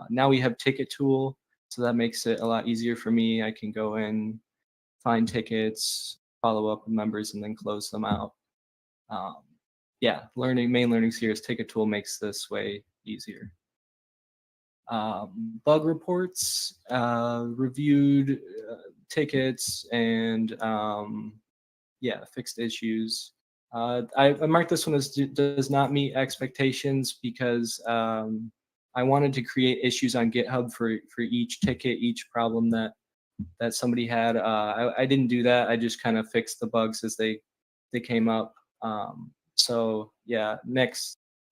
Now we have ticket tool, so that makes it a lot easier for me. I can go in, find tickets, follow up with members, and then close them out. Yeah, main learnings here is Ticket Tool makes this way easier. Bug reports, reviewed tickets, and yeah, fixed issues. I marked this one as does not meet expectations because I wanted to create issues on GitHub for each ticket, each problem that somebody had. I didn't do that. I just kind of fixed the bugs as they came up. So yeah,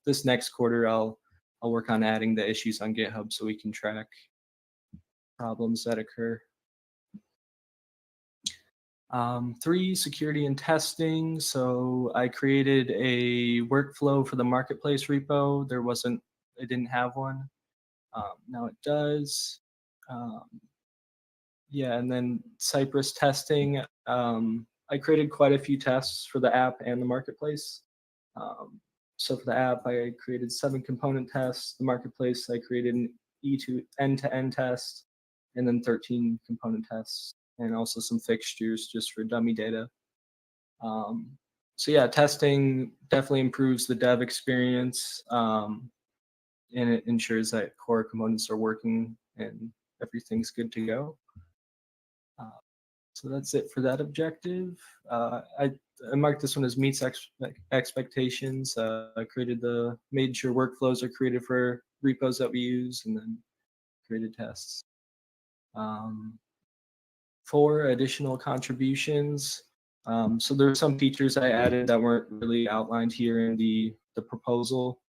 this next quarter I'll work on adding the issues on GitHub so we can track problems that occur. 3, security and testing. So I created a workflow for the marketplace repo. It didn't have one. Now it does. Yeah, and then Cypress testing. I created quite a few tests for the app and the marketplace. So for the app, I created 7 component tests. The marketplace, I created an E2 end-to-end test, and then 13 component tests, and also some fixtures just for dummy data. So yeah, testing definitely improves the dev experience, and it ensures that core components are working and everything's good to go. So that's it for that objective. I marked this one as meets expectations. I made sure workflows are created for repos that we use, and then created tests. 4, additional contributions. So there are some features I added that weren't really outlined here in the proposal.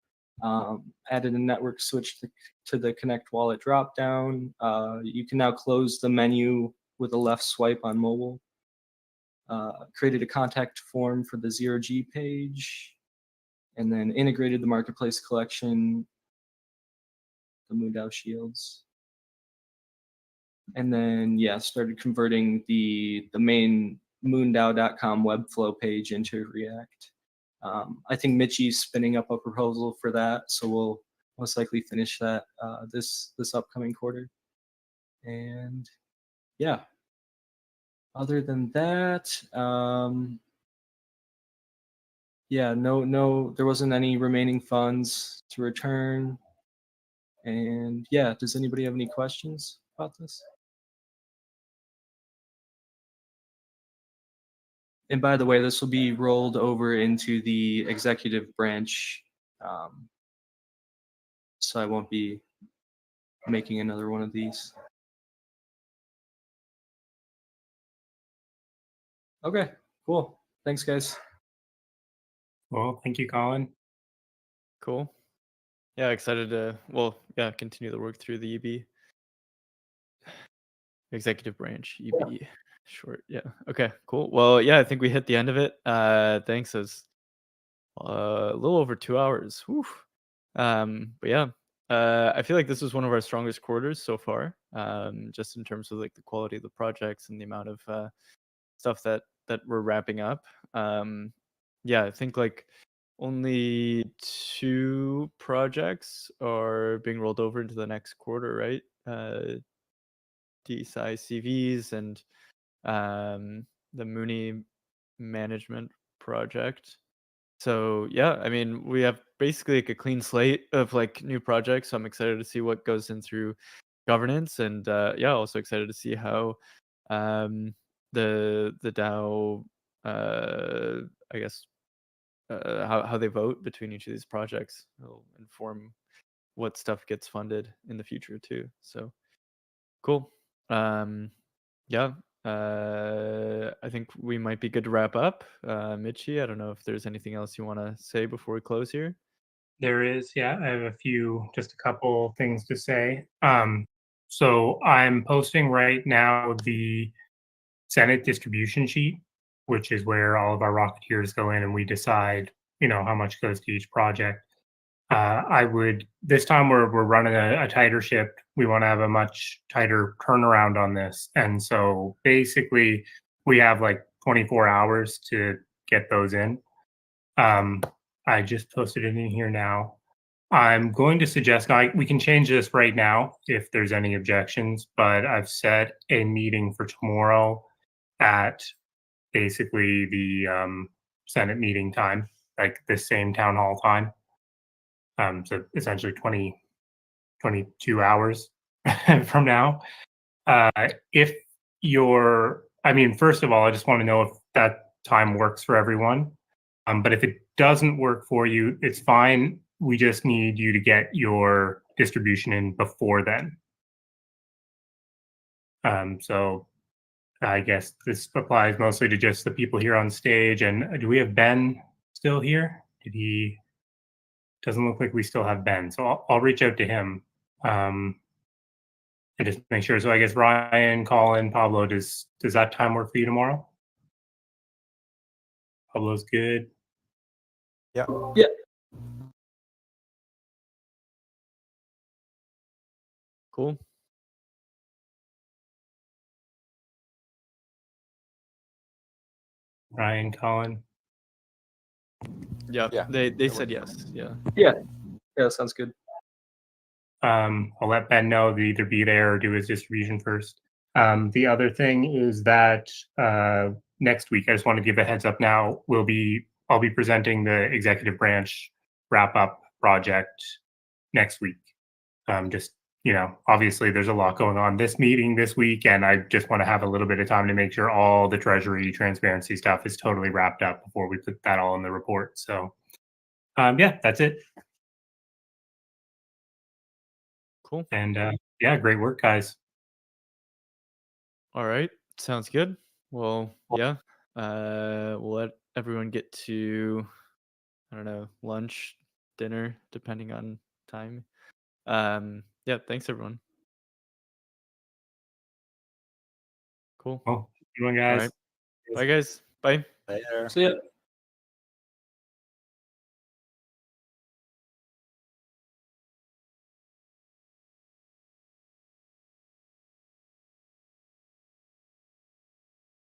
Added a network switch to the Connect Wallet dropdown. You can now close the menu with a left swipe on mobile. Created a contact form for the 0G page, and then integrated the marketplace collection, the MoonDAO shields. And then, yeah, started converting the main MoonDAO.com webflow page into React. I think Mitchie's spinning up a proposal for that, so we'll most likely finish that this upcoming quarter. And yeah, other than that, yeah, no, there wasn't any remaining funds to return. And yeah, does anybody have any questions about this? And by the way, this will be rolled over into the executive branch. So I won't be making another one of these. Okay, cool. Thanks, guys. Well, thank you, Colin. Cool. Yeah, excited to, well, yeah, continue the work through the EB. Executive branch, EB, short. Yeah. Okay, cool. Well, yeah, I think we hit the end of it. Thanks. It was a little over 2 hours. Whew. But yeah, I feel like this was one of our strongest quarters so far, just in terms of like the quality of the projects and the amount of stuff that we're wrapping up. Yeah, I think like only 2 projects are being rolled over into the next quarter, right? DesciCVs and the Mooney management project. So yeah, I mean, we have basically like a clean slate of like new projects. So I'm excited to see what goes in through governance, and yeah, also excited to see how the DAO, I guess, how they vote between each of these projects. It'll inform what stuff gets funded in the future too. So cool. Yeah. I think we might be good to wrap up. Mitchie, I don't know if there's anything else you want to say before we close here. There is, yeah. I have just a couple things to say. So I'm posting right now the Senate distribution sheet, which is where all of our Rocketeers go in and we decide, how much goes to each project. This time we're running a tighter ship. We want to have a much tighter turnaround on this. And so basically we have like 24 hours to get those in. I just posted it in here now. I'm going to suggest, we can change this right now if there's any objections, but I've set a meeting for tomorrow at basically the Senate meeting time, like the same town hall time. So essentially 22 hours from now. If you're, I mean, first of all, I just want to know if that time works for everyone. But if it doesn't work for you, it's fine. We just need you to get your distribution in before then. So I guess this applies mostly to just the people here on stage. And do we have Ben still here? Did he? Doesn't look like we still have Ben. So I'll reach out to him and just make sure. So I guess Ryan, Colin, Pablo, does that time work for you tomorrow? Pablo's good. Yeah. Yeah. Cool. Ryan, Colin. Yeah, Yeah, they that said works yes. Yeah. Yeah, sounds good. I'll let Ben know to either be there or do his distribution first. The other thing is that next week, I just want to give a heads up now, I'll be presenting the executive branch wrap up project next week. Just, obviously there's a lot going on this meeting this week, and I just want to have a little bit of time to make sure all the treasury transparency stuff is totally wrapped up before we put that all in the report. So yeah, that's it. Cool. And yeah, great work, guys. All right. Sounds good. Well, yeah. We'll let everyone get to, I don't know, lunch, dinner, depending on time. Yeah, thanks everyone. Cool. Well, good one, All guys. right. Bye guys. Bye. Later. So yeah.